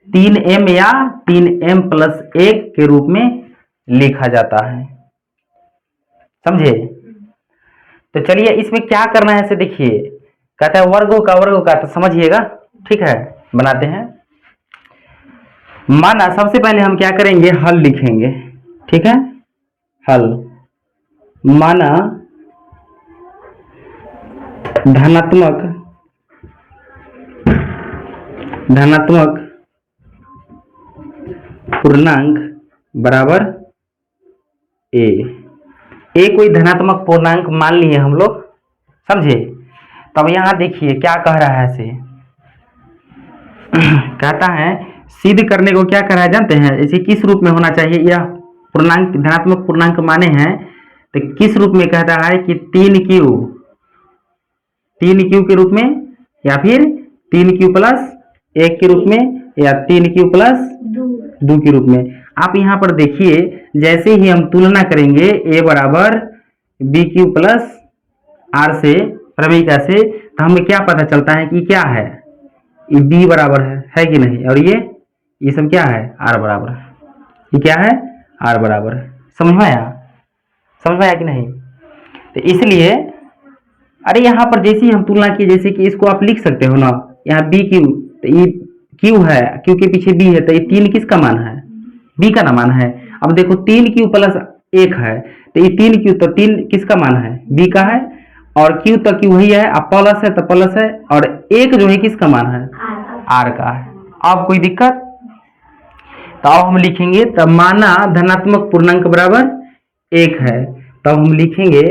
3m या 3m प्लस 1 के रूप में लिखा जाता है। समझे? तो चलिए इसमें क्या करना है से देखिए, कहता है वर्गों का तो समझिएगा, ठीक है, बनाते हैं। माना सबसे पहले हम क्या करेंगे, हल लिखेंगे, ठीक है, हल। माना धनात्मक पूर्णांक बराबर ए कोई धनात्मक पूर्णांक मान लिए हम लोग, समझे। तब यहां देखिए क्या कह रहा है से कहता है सिद्ध करने को क्या कह रहा है जानते हैं, इसे किस रूप में होना चाहिए, यह पूर्णांक धनात्मक पूर्णांक माने हैं तो किस रूप में कहता है कि 3q के रूप में, या फिर 3q प्लस 1 के रूप में, या 3q प्लस 2 के रूप में। आप यहाँ पर देखिए जैसे ही हम तुलना करेंगे a बराबर bq प्लस r से, प्रमेयिका से, तो हमें क्या पता चलता है कि क्या है, ये b बराबर है कि नहीं, और ये सब क्या है r बराबर है, ये क्या है r बराबर है। समझ में आया कि नहीं? तो इसलिए अरे यहाँ पर जैसे ही हम तुलना किए, जैसे कि इसको आप लिख सकते हो ना, यहाँ bq, तो ये q है, q के पीछे b है, तो ये 3 किसका मान है, b का ना मान है। अब देखो 3q प्लस 1 है, तो ये 3q, तो 3 किसका मान है, b का है, और q तो q वही है, अब प्लस है तो प्लस है, और 1 जो है किसका मान है, r का है। अब कोई दिक्कत? तो अब हम लिखेंगे, तब माना धनात्मक पूर्णांक बराबर 1 है, तब हम लिखेंगे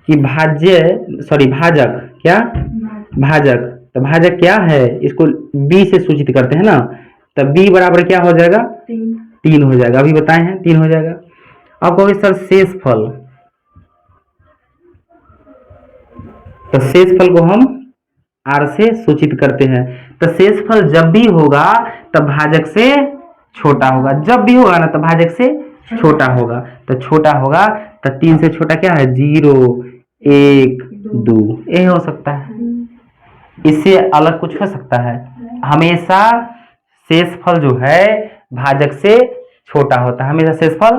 कि भाजक क्या, भाजक, तो भाजक क्या है, इसको b से सूचित करते हैं ना, तो b बराबर क्या हो जाएगा, 3 हो जाएगा, अभी बताए हैं 3 हो जाएगा। अब कहोगे सर शेषफल, तो शेषफल को हम r से सूचित करते हैं, तो शेषफल जब भी होगा तब भाजक से छोटा होगा, जब भी होगा ना तो भाजक से छोटा होगा, तो छोटा होगा तो 3 से छोटा क्या है, 0, 1, 2, ये हो सकता है, इससे अलग कुछ हो सकता है। हमेशा शेषफल जो है भाजक से छोटा होता है, हमेशा शेषफल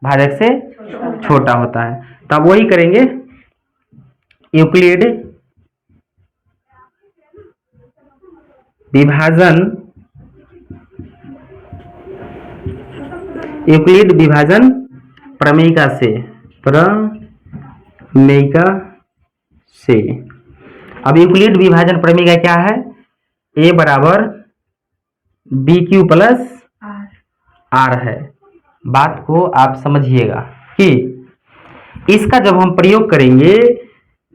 भाजक से छोटा होता है। तब वही करेंगे, यूक्लिड विभाजन प्रमेयिका से। अब यूक्लिड विभाजन प्रमेयिका क्या है, a बराबर bq प्लस r है। बात को आप समझिएगा कि इसका जब हम प्रयोग करेंगे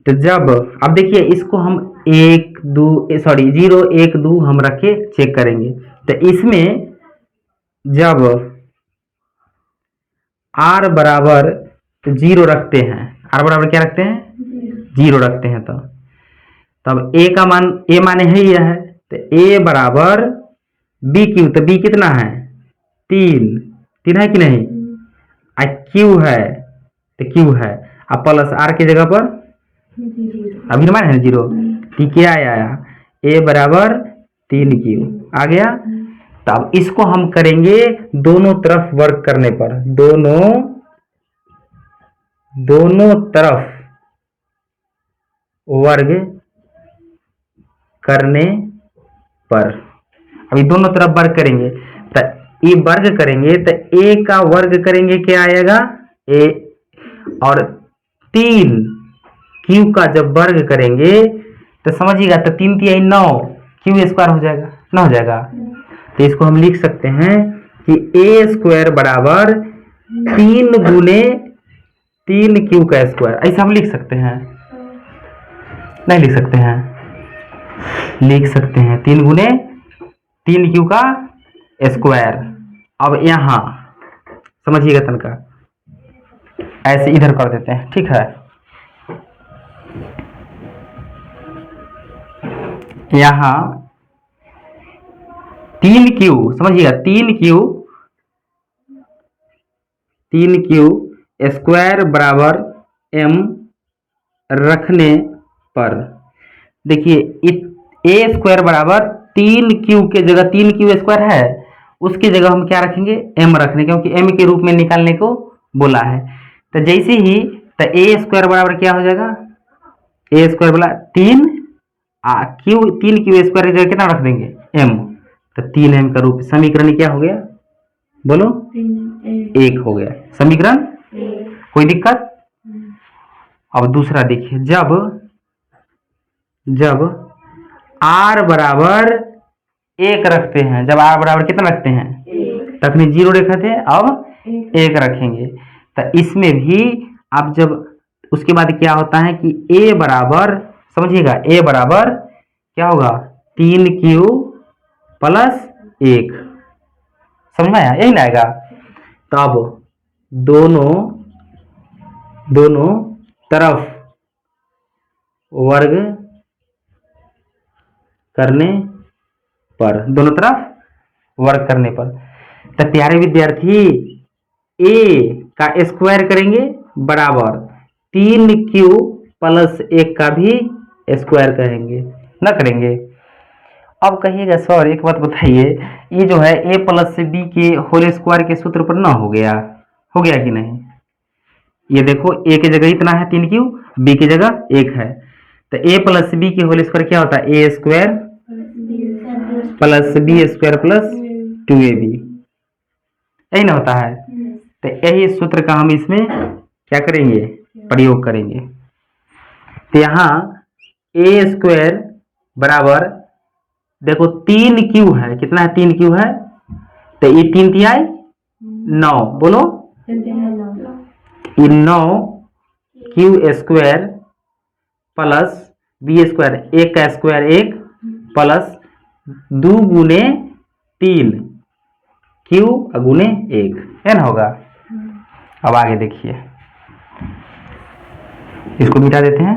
तो जब अब देखिए इसको हम 0 1 2 हम रख के चेक करेंगे। तो इसमें जब r बराबर 0 रखते हैं, r बराबर क्या रखते हैं 0 रखते हैं, तो तब a का मान a माने है यह है, तो a बराबर b क्यू, तो b कितना है 3 है कि नहीं, q है तो q है, अब प्लस r की जगह पर अभी मान है 0, ठीक है आया a बराबर 3q आ गया। तब इसको हम करेंगे दोनों तरफ वर्क करने पर, दोनों तरफ वर्ग करने पर। अभी दोनों तरफ वर्ग करेंगे, तो ये वर्ग करेंगे तो a का वर्ग करेंगे क्या आएगा a, और 3q का जब वर्ग करेंगे तो समझिएगा, तो 3 3 9 क्यू स्क्वायर हो जाएगा, ना हो जाएगा। तो इसको हम लिख सकते हैं कि a स्क्वायर बराबर 3 गुने 3q का स्क्वायर, ऐसा हम लिख सकते हैं, नहीं लिख सकते हैं, लिख सकते हैं 3 गुने 3q का स्क्वायर। अब यहां समझिएगा तनका, ऐसे इधर कर देते हैं, ठीक है। यहां 3q समझिएगा, 3q स्क्वायर बराबर m रखने पर देखिए a स्क्वायर बराबर 3q के जगह 3q स्क्वायर है, उसकी जगह हम क्या रखेंगे m रखने, क्योंकि m के रूप में निकालने को बोला है। तो जैसे ही तो a स्क्वायर बराबर क्या हो जाएगा, a स्क्वायर बोला 3 3q स्क्वायर की जगह कितना रख देंगे m, तो 3m का रूप, समीकरण क्या हो गया बोलो 1 हो गया समीकरण, कोई दिक्कत। अब दूसरा देखिए, जब r बराबर 1 रखते हैं, जब r बराबर कितना रखते हैं, तखनी 0 रखे थे, अब 1 रखेंगे। तो इसमें भी अब जब उसके बाद क्या होता है कि a बराबर समझिएगा, a बराबर क्या होगा 3q प्लस 1, समझ में आया, यही ना आएगा। तब दोनों तरफ वर्ग करने पर, दोनों तरफ वर्ग करने पर, तो प्यारे विद्यार्थी a का स्क्वायर करेंगे बराबर 3q प्लस 1 का भी स्क्वायर करेंगे, ना करेंगे। अब कहिएगा सर एक बात बताइए, ये जो है a प्लस b के होल स्क्वायर के सूत्र पर ना हो गया कि नहीं, ये देखो a की जगह इतना है 3q, b की जगह 1 है, तो a प्लस b के होल स्क्वायर क्या होता है a square plus b square plus 2ab, यही ना होता है। तो यही सूत्र का हम इसमें क्या करेंगे प्रयोग करेंगे। तो यहाँ a स्क्वायर बराबर देखो 3q है, कितना है 3q है, तो ये 3 3 9, बोलो ये 9q square plus b square, 1 का स्क्वायर 1 प्लस 2 गुने 3 q गुने 1, है ना होगा। अब आगे देखिए, इसको मिटा देते हैं,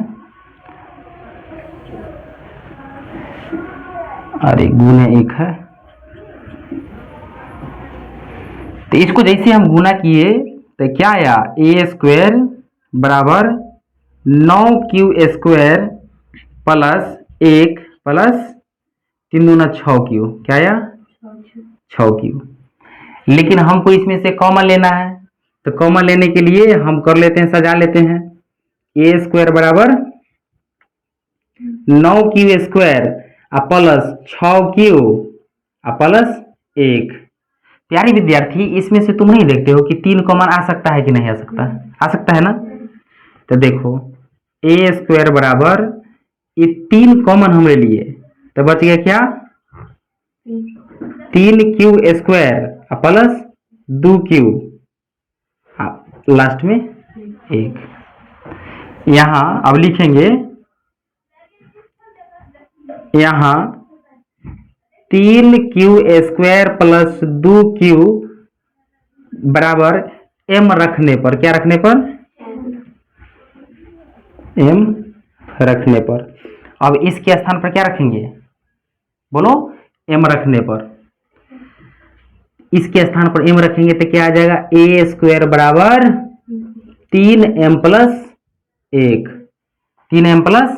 अरे गुने 1 है, तो इसको जैसे हम गुना किए तो क्या आया a स्क्वायर बराबर 9q स्क्वायर प्लस 1 प्लस 3 दूना 6q, क्या आया 6q। लेकिन हमको इसमें से कॉमन लेना है, तो कॉमन लेने के लिए हम कर लेते हैं, सजा लेते हैं, a स्क्वायर बराबर 9q square plus 6q plus 1। प्यारे विद्यार्थी इसमें से तुम नहीं देखते हो कि 3 कॉमन आ सकता है कि नहीं आ सकता है, आ सकता है ना। तो देखो a स्क्वायर बराबर ये 3 कॉमन हमने लिए, तो बच गया क्या 3q square plus 2q last में 1। यहाँ अब लिखेंगे यहाँ 3q² प्लस 2q बराबर m रखने पर, क्या रखने पर, m रखने पर। अब इसके स्थान पर क्या रखेंगे, बोलो, m रखने पर, इसके स्थान पर m रखेंगे तो क्या आ जाएगा, a² बराबर 3m प्लस 1, 3m प्लस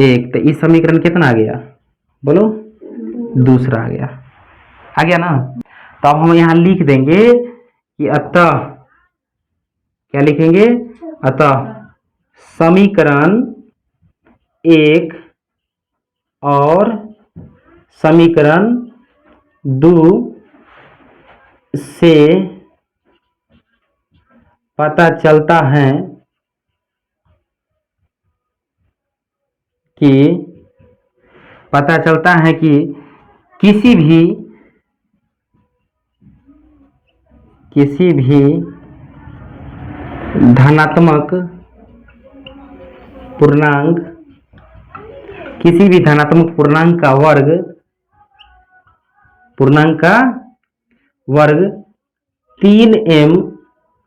1। तो इस समीकरण कितना आ गया, बोलो, दूसरा आ गया ना। तो अब हम यहां लिख देंगे कि अतः, क्या लिखेंगे, अतः समीकरण 1 और समीकरण 2 से पता चलता है कि किसी भी धनात्मक पूर्णांक का वर्ग 3m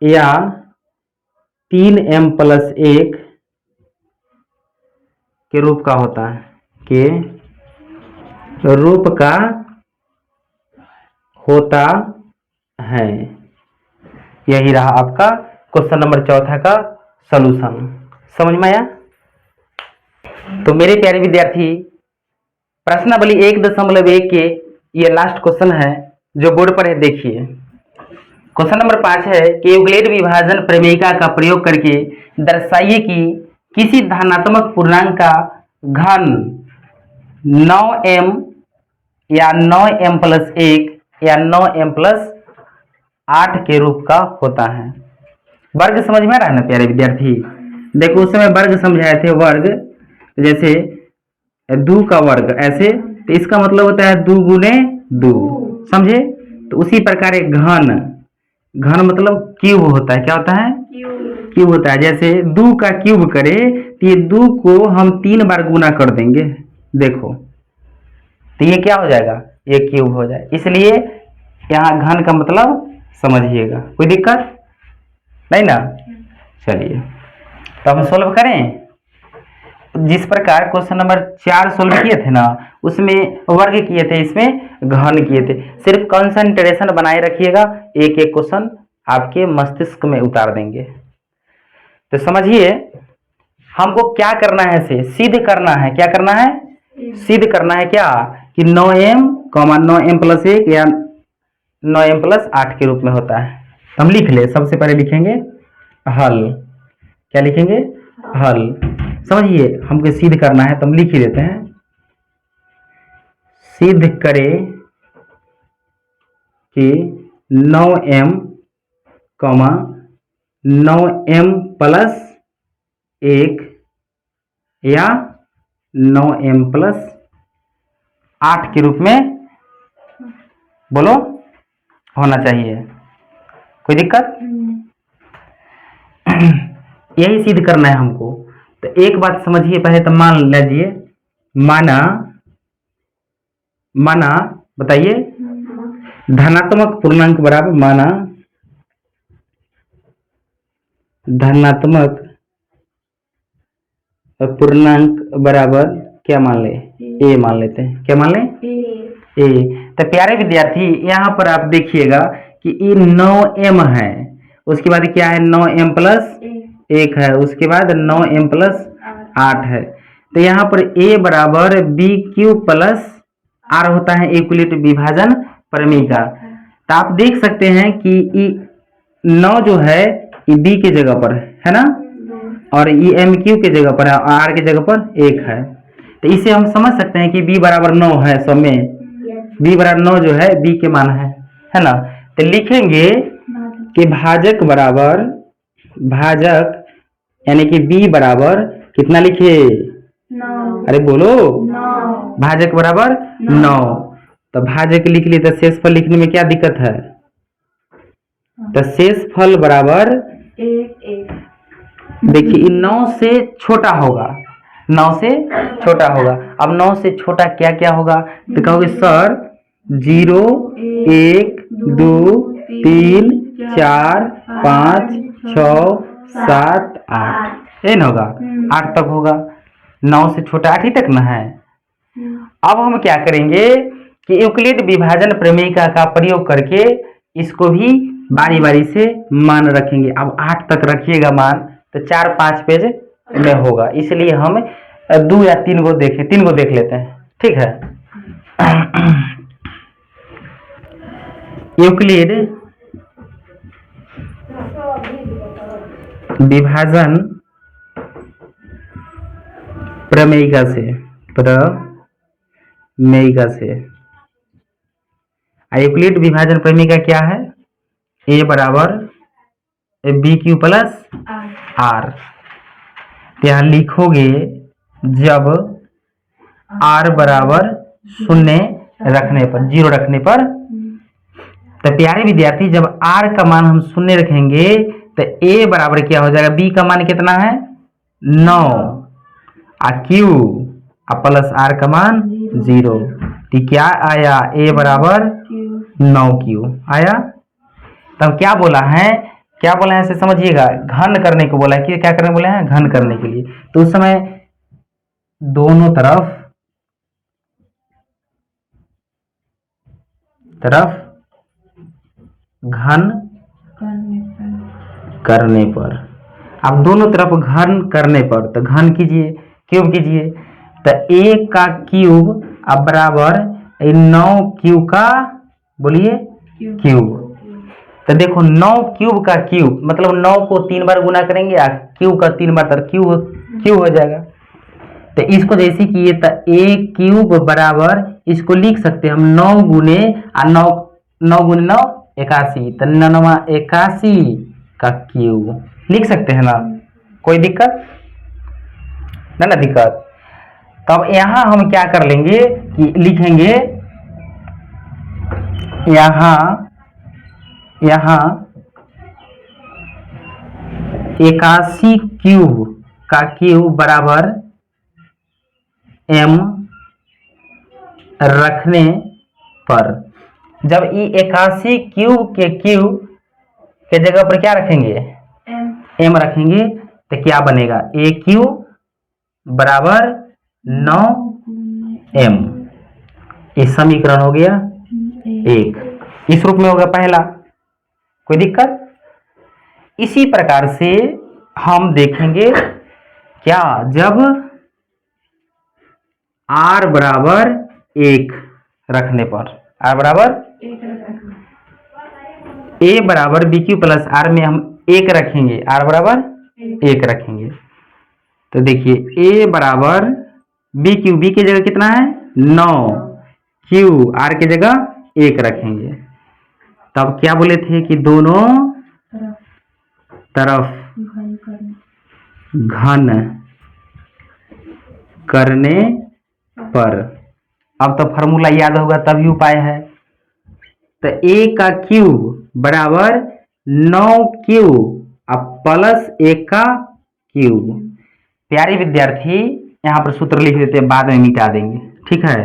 या 3m प्लस 1 के रूप का होता है, यही रहा आपका क्वेश्चन नंबर 4 का सॉल्यूशन। समझ में आया? तो मेरे प्यारे विद्यार्थी, प्रश्नावली 1.1 के ये लास्ट क्वेश्चन है जो बोर्ड पर है, देखिए। क्वेश्चन नंबर 5 है कि यूक्लिड विभाजन प्रमेयिका का प्रयोग करके दर्शाइए कि किसी धनात्मक पूर्णांक का घन 9m या 9m प्लस 1 या 9m प्लस 8 के रूप का होता है। वर्ग समझ में आ रहा है ना प्यारे विद्यार्थी? देखो, उस समय वर्ग समझाए थे, वर्ग जैसे 2 का वर्ग ऐसे, तो इसका मतलब होता है 2 गुने 2, समझे? तो उसी प्रकार एक घन मतलब क्यूब होता है, क्या होता है, क्यूब होता है। जैसे 2 का क्यूब करे तो ये 2 को हम 3 बार गुना कर देंगे, देखो, तो ये क्या हो जाएगा, ये क्यूब हो जाए। इसलिए यहाँ घन का मतलब समझिएगा, कोई दिक्कत नहीं ना। चलिए, तो हम सोल्व करें। जिस प्रकार क्वेश्चन नंबर 4 सोल्व किए थे ना, उसमें वर्ग किए थे, इसमें घन किए थे। सिर्फ कंसंट्रेशन बनाए रखिएगा, एक एक क्वेश्चन आपके मस्तिष्क में उतार देंगे। तो समझिए, हमको क्या करना है, से सिद्ध करना है। क्या करना है, सिद्ध करना है क्या, कि 9m 9m प्लस 1 या 9m प्लस 8 के रूप में होता है। हम लिख ले, सबसे पहले लिखेंगे हल। क्या लिखेंगे, हल। समझिए, हमको सिद्ध करना है तो हम लिख ही देते हैं, सिद्ध करें कि 9m 9m प्लस 1 या 9m प्लस 8 के रूप में, बोलो, होना चाहिए। कोई दिक्कत? यही सिद्ध करना है हमको। तो एक बात समझिए, पहले तो मान लीजिए, माना बताइए, धनात्मक पूर्णांक बराबर, माना धनात्मक पूर्णांक बराबर क्या मान ले, ए मान लेते हैं। क्या मान ले, ए। तो प्यारे विद्यार्थी, यहाँ पर आप देखिएगा कि ये 9m है, उसके बाद क्या है, 9m प्लस 1 है, उसके बाद 9m प्लस 8 है। तो यहाँ पर a बराबर bq प्लस r होता है यूक्लिड विभाजन प्रमेयिका। तो आप देख सकते हैं कि 9 जो है ये b के जगह पर है ना, और ये mq के जगह पर है, और r के जगह पर 1 है। तो इसे हम समझ सकते हैं कि b बराबर 9 है, सब में b बराबर 9 जो है b के मान है ना। तो लिखेंगे कि भाजक बराबर, भाजक यानी कि b बराबर कितना लिखे, 9। अरे बोलो, 9। भाजक बराबर 9। तो भाजक लिख लिए, तो शेषफल लिखने में क्या दिक्कत है, तो शेषफल बराबर 1 1 देखिए 9 से छोटा होगा, 9 से छोटा होगा। अब 9 से छोटा क्या क्या होगा, तो कहोगे सर 0 1 2 3 4 5 6 7 8 ये ना होगा, 8 तक होगा। 9 से छोटा 8 ही तक ना है। अब हम क्या करेंगे कि यूक्लिड विभाजन प्रमेयिका का प्रयोग करके इसको भी बारी बारी से मान रखेंगे। अब 8 तक रखिएगा मान, तो 4-5 पेज में होगा, इसलिए हम 2 या 3 को देखें, 3 को देख लेते हैं, ठीक है। यूक्लिड विभाजन प्रमेयिका से यूक्लिड विभाजन प्रमेयिका क्या है, a बराबर BQ प्लस R। यहाँ लिखोगे जब R बराबर 0 रखने पर, 0 रखने पर, तो प्यारे विद्यार्थी जब R का मान हम 0 रखेंगे तो A बराबर क्या हो जाएगा, B का मान कितना है 9 और Q प्लस R का मान 0, तो क्या आया A बराबर 9Q आया। तब क्या बोला है, क्या बोला है इसे समझिएगा, घन करने को बोला है कि क्या करने बोले हैं, घन करने के लिए। तो उस समय दोनों तरफ घन करने पर, अब दोनों तरफ घन करने पर, तो घन कीजिए, क्यूब कीजिए, तो a का क्यूब अब बराबर 9Q का, बोलिए क्यूब। तो देखो 9 क्यूब का क्यूब मतलब 9 को 3 बार गुना करेंगे या क्यूब का 3 बार, तो क्यूब हो जाएगा। तो इसको जैसे किए तो a क्यूब बराबर, इसको लिख सकते हैं हम 9 गुने 9 81, तो 9 81 का क्यूब लिख सकते हैं ना, कोई दिक्कत ना दिक्कत। तब यहाँ हम क्या कर लेंगे कि लिखेंगे यहाँ 81 क्यूब का क्यूब बराबर m रखने पर, जब ये 81 क्यूब के जगह पर क्या रखेंगे, m रखेंगे, तो क्या बनेगा a क्यूब बराबर 9m। ये समीकरण हो गया 1, इस रूप में होगा पहला, कोई दिक्कत। इसी प्रकार से हम देखेंगे क्या, जब r बराबर 1 रखने पर, r बराबर a बराबर BQ प्लस R में हम 1 रखेंगे, r बराबर 1 रखेंगे, तो देखिए a बराबर BQ, B की जगह कितना है 9, Q R की जगह 1 रखेंगे। तब क्या बोले थे कि दोनों तरफ घन करने पर, अब तो फॉर्मूला याद होगा तभी उपाय है। तो a का क्यूब बराबर 9Q अब प्लस 1 का क्यूब। प्यारे विद्यार्थी यहाँ पर सूत्र लिख देते हैं, बाद में मिटा देंगे, ठीक है।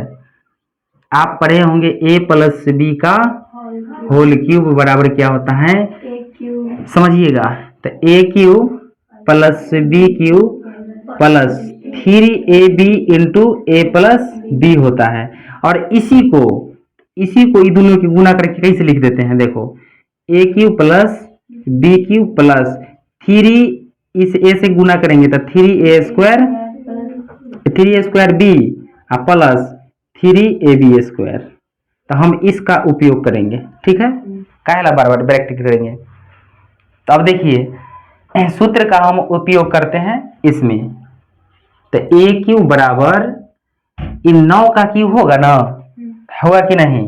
आप पढ़े होंगे a प्लस बी का होल क्यूब बराबर क्या होता है, समझिएगा, तो a cube plus B cube plus 3ab into a plus B होता है। और इसी को दोनों की गुना करके कैसे लिख देते हैं, देखो a cube plus B cube plus 3, इस a से गुना करेंगे तो 3a square b plus 3ab square. तो हम इसका उपयोग करेंगे, ठीक है, काहेला बार बार ब्रैकेट करेंगे। तो अब देखिए सूत्र का हम उपयोग करते हैं इसमें, तो a क्यूब बराबर इन 9 का क्यूब होगा ना, होगा कि नहीं,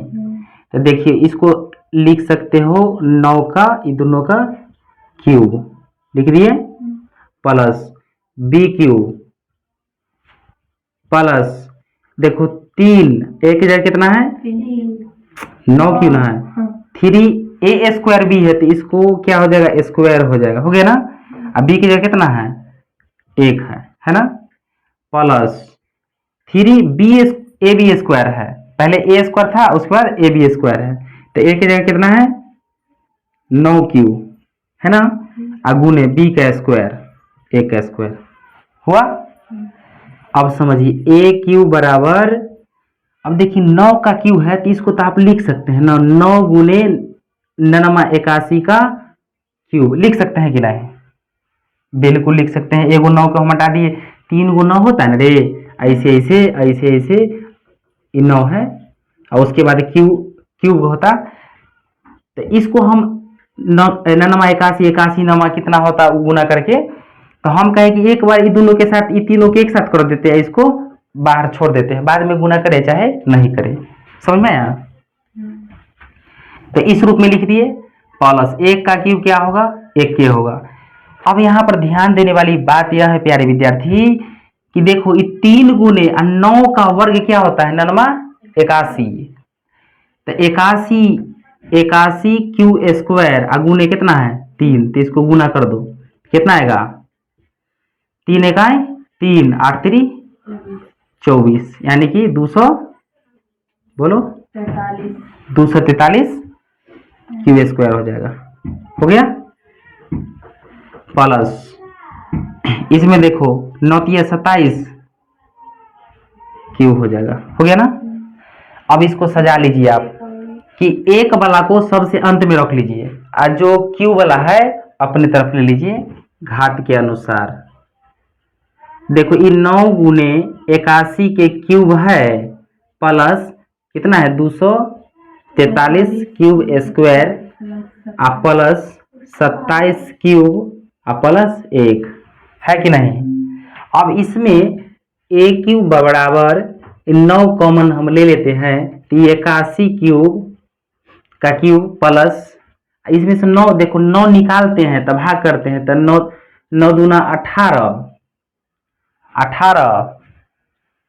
तो देखिए इसको लिख सकते हो 9 का ये दोनों का क्यूब लिख दिए, प्लस b क्यूब प्लस देखो 3 एक जगह कितना है 9 क्यों ना है 3a स्क्वायर b है, तो इसको क्या हो जाएगा स्क्वायर हो जाएगा, हो गया ना। अब बी की जगह कितना है, 1 है ना, प्लस 3ab है, पहले a स्क्वायर था उसके बाद ab है, तो a की जगह कितना है 9q है ना, गुने b का स्क्वायर, a का स्क्वायर हुआ। अब समझिए a क्यू बराबर, अब देखिए 9 का क्यू है तो इसको तो आप लिख सकते हैं ना, 9 गुने 81 का क्यूब लिख सकते हैं कि नहीं, बिल्कुल लिख सकते हैं। 1 9 को हम हटा दिए, 3 9 होता है ना रे, ऐसे ऐसे ऐसे ऐसे, ये 9 है और उसके बाद क्यूब होता, तो इसको हम 81 81 नमा कितना होता गुना करके, तो हम कहें कि एक बार ये दोनों के साथ, ये तीनों के एक साथ कर देते हैं, इसको बाहर छोड़ देते हैं, बाद में गुना करे चाहे नहीं करे, समझ में आया। तो इस रूप में लिख दिए, प्लस 1 का क्यूब क्या होगा, 1 के होगा। अब यहाँ पर ध्यान देने वाली बात यह है प्यारे विद्यार्थी कि देखो ये 3 गुने 9 का वर्ग क्या होता है, 81, तो 81 क्यू स्क्वायर गुने कितना है 3, तो इसको गुना कर दो, कितना आएगा 3 इकाई 3 8 3 24, यानी कि 200 बोलो 243 क्यू स्क्वायर हो जाएगा, हो गया। प्लस इसमें देखो 9 27 क्यूब हो जाएगा, हो गया ना। अब इसको सजा लीजिए आप कि एक वाला को सबसे अंत में रख लीजिए और जो क्यू वाला है अपने तरफ ले लीजिए घात के अनुसार। देखो ये 9 गुने 81 के क्यूब है, प्लस कितना है 243 cube square plus 27 cube plus 1 है कि नहीं। अब इसमें a क्यूब बराबर 9 कॉमन हम ले लेते हैं, तो 81 क्यूब का क्यूब प्लस इसमें से 9, देखो 9 निकालते हैं तब भाग करते हैं, तो 9 दूना 18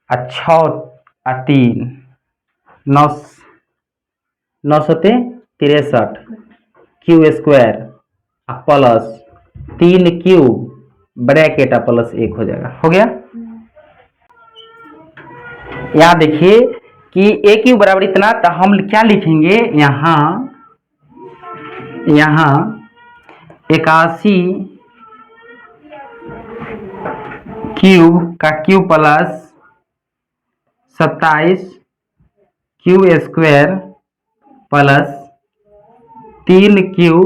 और 6 और 3 963 Q square plus 3 cube bracket plus 1 हो जाएगा, हो गया। यहाँ देखिए कि a क्यूब बराबर इतना, तो हम क्या लिखेंगे यहाँ 81 क्यूब का cube plus 27 cube square plus 3 cube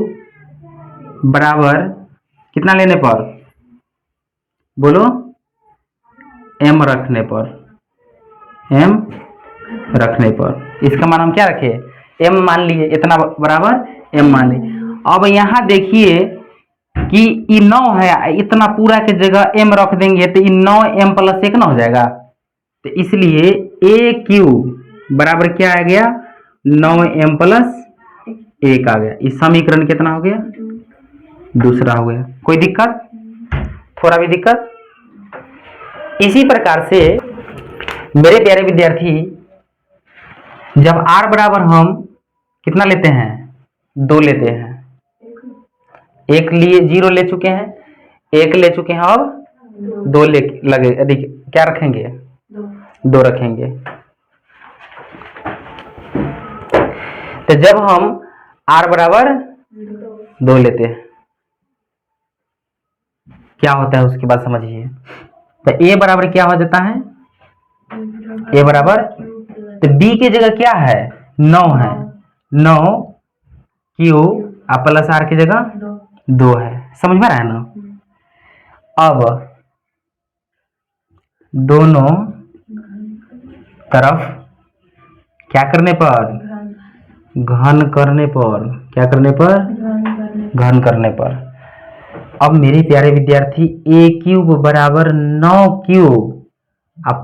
बराबर कितना लेने पर, बोलो m रखने पर, m रखने पर इसका मान हम क्या रखे m मान लिए, इतना बराबर m मान लिए। अब यहाँ देखिए कि ये 9 है, इतना पूरा के जगह m रख देंगे तो ये 9m प्लस 1 ना हो जाएगा, तो इसलिए a क्यूब बराबर क्या आ गया 9m प्लस 1 आ गया। इस समीकरण कितना हो गया, दूसरा हो गया। कोई दिक्कत, थोड़ा भी दिक्कत। इसी प्रकार से मेरे प्यारे विद्यार्थी जब r बराबर हम कितना लेते हैं 2 लेते हैं, 1 लिए 0 ले चुके हैं, 1 ले चुके हैं, अब 2 ले लगे, अधिक क्या रखेंगे 2 रखेंगे। तो जब हम r बराबर 2 लेते हैं क्या होता है उसके बाद समझिए, तो a बराबर क्या हो जाता है, a बराबर, तो b की जगह क्या है 9 है, 9 क्यू प्लस r की जगह 2 है, समझ में आ रहा है ना। अब दोनों तरफ क्या करने पर, घन करने पर, क्या करने पर, घन करने पर। अब मेरे प्यारे विद्यार्थी a क्यूब बराबर 9 क्यूब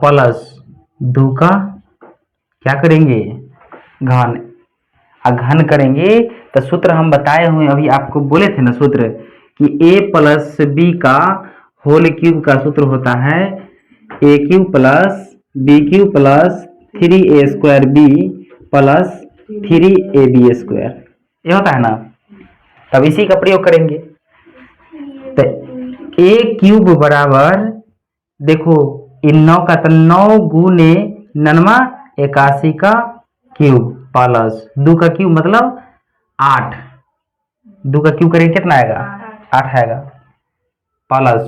प्लस 2 का क्या करेंगे घन, घन करेंगे तो सूत्र हम बताए हुए अभी आपको बोले थे ना सूत्र कि a प्लस बी का होल क्यूब का सूत्र होता है a cube plus B cube plus 3a square B plus 3ab square, ये होता है ना। तब इसी का प्रयोग करेंगे, तो ए क्यूब बराबर, देखो इन 9 का तो 9 गुने 99 81 का क्यूब प्लस 2 का क्यूब मतलब 8, 2 का क्यूब करेंगे कितना आएगा 8 आएगा, प्लस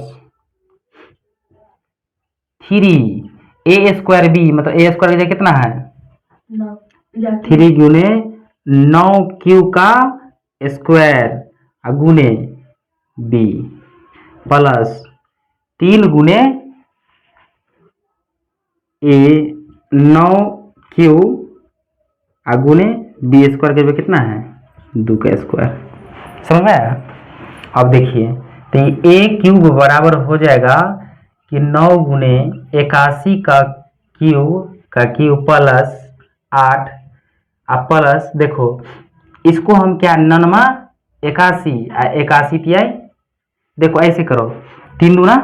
3 ए स्क्वायर बी मतलब ए स्क्वायर की जगह कितना है 3 गुने 9 क्यूब का स्क्वायर गुने बी प्लस 3 गुने ए 9 क्यूब गुने बी स्क्वायर के जगह कितना है 2 का स्क्वायर। समझ में आया? अब देखिए तो ए क्यूब बराबर हो जाएगा कि 9 गुने 81 का क्यूब प्लस 8 प्लस देखो इसको हम क्या 99 81 81 तिहाई, देखो ऐसे करो 3 दूना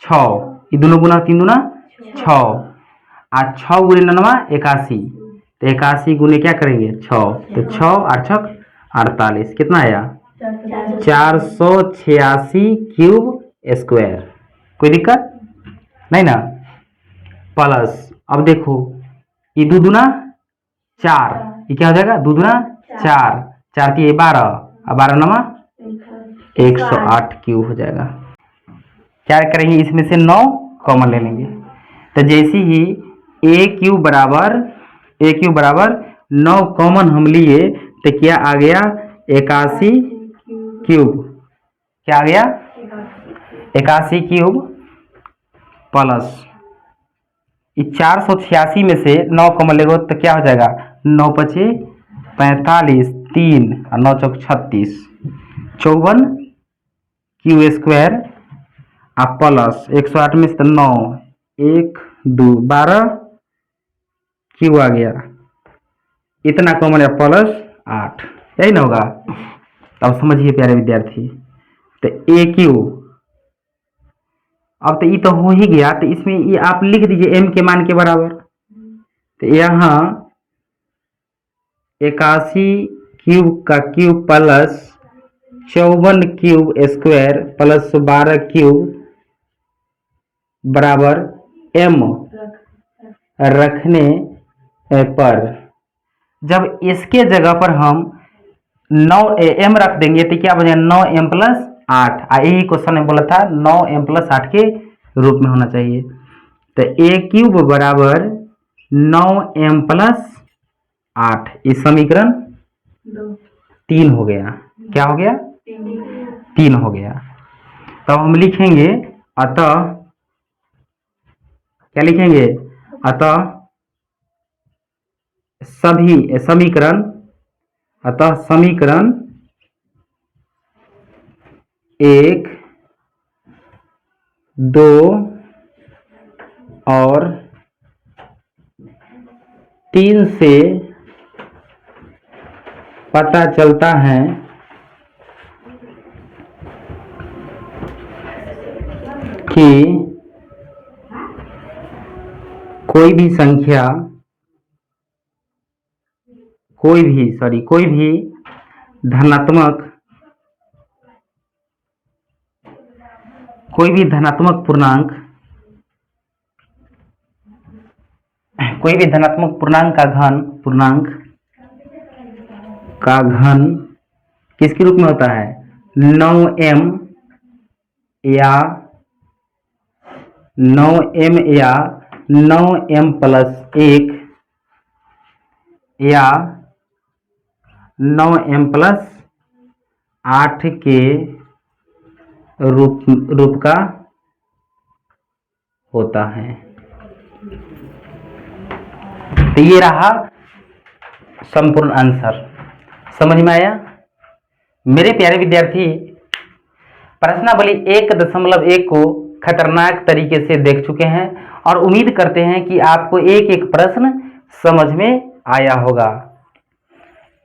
6, ये दोनों गुना 3 दूना 6 और 6 गुने 99 81, तो 81 गुने क्या करेंगे 6, तो 6 8 6 48 कितना आया 486 क्यूब स्क्वायर। कोई दिक्कत नहीं ना? प्लस अब देखो ये 2 दूना 4, ये क्या हो जाएगा 2 दूना 4 4 3 12 और 12 9 108 क्यूब हो जाएगा। क्या करेंगे इसमें से 9 कॉमन ले लेंगे, तो जैसे ही ए क्यूब बराबर 9 कॉमन हम लिए तो क्या आ गया 81 क्यूब, क्या आ गया 81 क्यूब प्लस 486 में से 9 कॉमन लेगो तो क्या हो जाएगा 9 पचे 45 3 और 9 चौक 36 54 क्यू स्क्वायर प्लस 108 में से 9 1 2 12 क्यू आ गया, इतना कॉमन है प्लस 8, यही ना होगा? अब समझिए प्यारे विद्यार्थी, तो ए क्यू अब तो ये तो हो ही गया, तो इसमें ये आप लिख दीजिए m के मान के बराबर, तो यहाँ 81 क्यूब का cube plus 54 cube square plus 12 cube बराबर m रखने पर, जब इसके जगह पर हम 9 m रख देंगे तो क्या बनेगा 9m प्लस 8, यही क्वेश्चन ने बोला था 9m प्लस 8 के रूप में होना चाहिए। तो ए क्यूब बराबर 9m प्लस 8, इस समीकरण 3 हो गया। क्या हो गया 3 हो गया। तब हम लिखेंगे अतः, क्या लिखेंगे अतः सभी समीकरण, अतः समीकरण 1 2 और 3 से पता चलता है कि कोई भी संख्या कोई भी धनात्मक पूर्णांक का घन किसके रूप में होता है 9m या 9m प्लस 1 या 9m प्लस 8 के रूप का होता है। तो ये रहा संपूर्ण आंसर। समझ में आया मेरे प्यारे विद्यार्थी? प्रश्नावली 1.1 को खतरनाक तरीके से देख चुके हैं और उम्मीद करते हैं कि आपको एक एक प्रश्न समझ में आया होगा।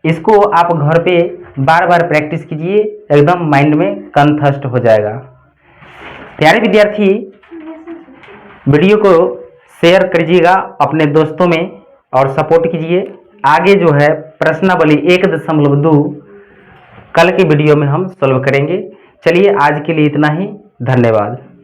इसको आप घर पे बार बार प्रैक्टिस कीजिए, एकदम माइंड में कंठस्थ हो जाएगा। प्यारे विद्यार्थी, वीडियो को शेयर कीजिएगा अपने दोस्तों में और सपोर्ट कीजिए। आगे जो है प्रश्नावली 1.2 कल के वीडियो में हम सॉल्व करेंगे। चलिए आज के लिए इतना ही। धन्यवाद।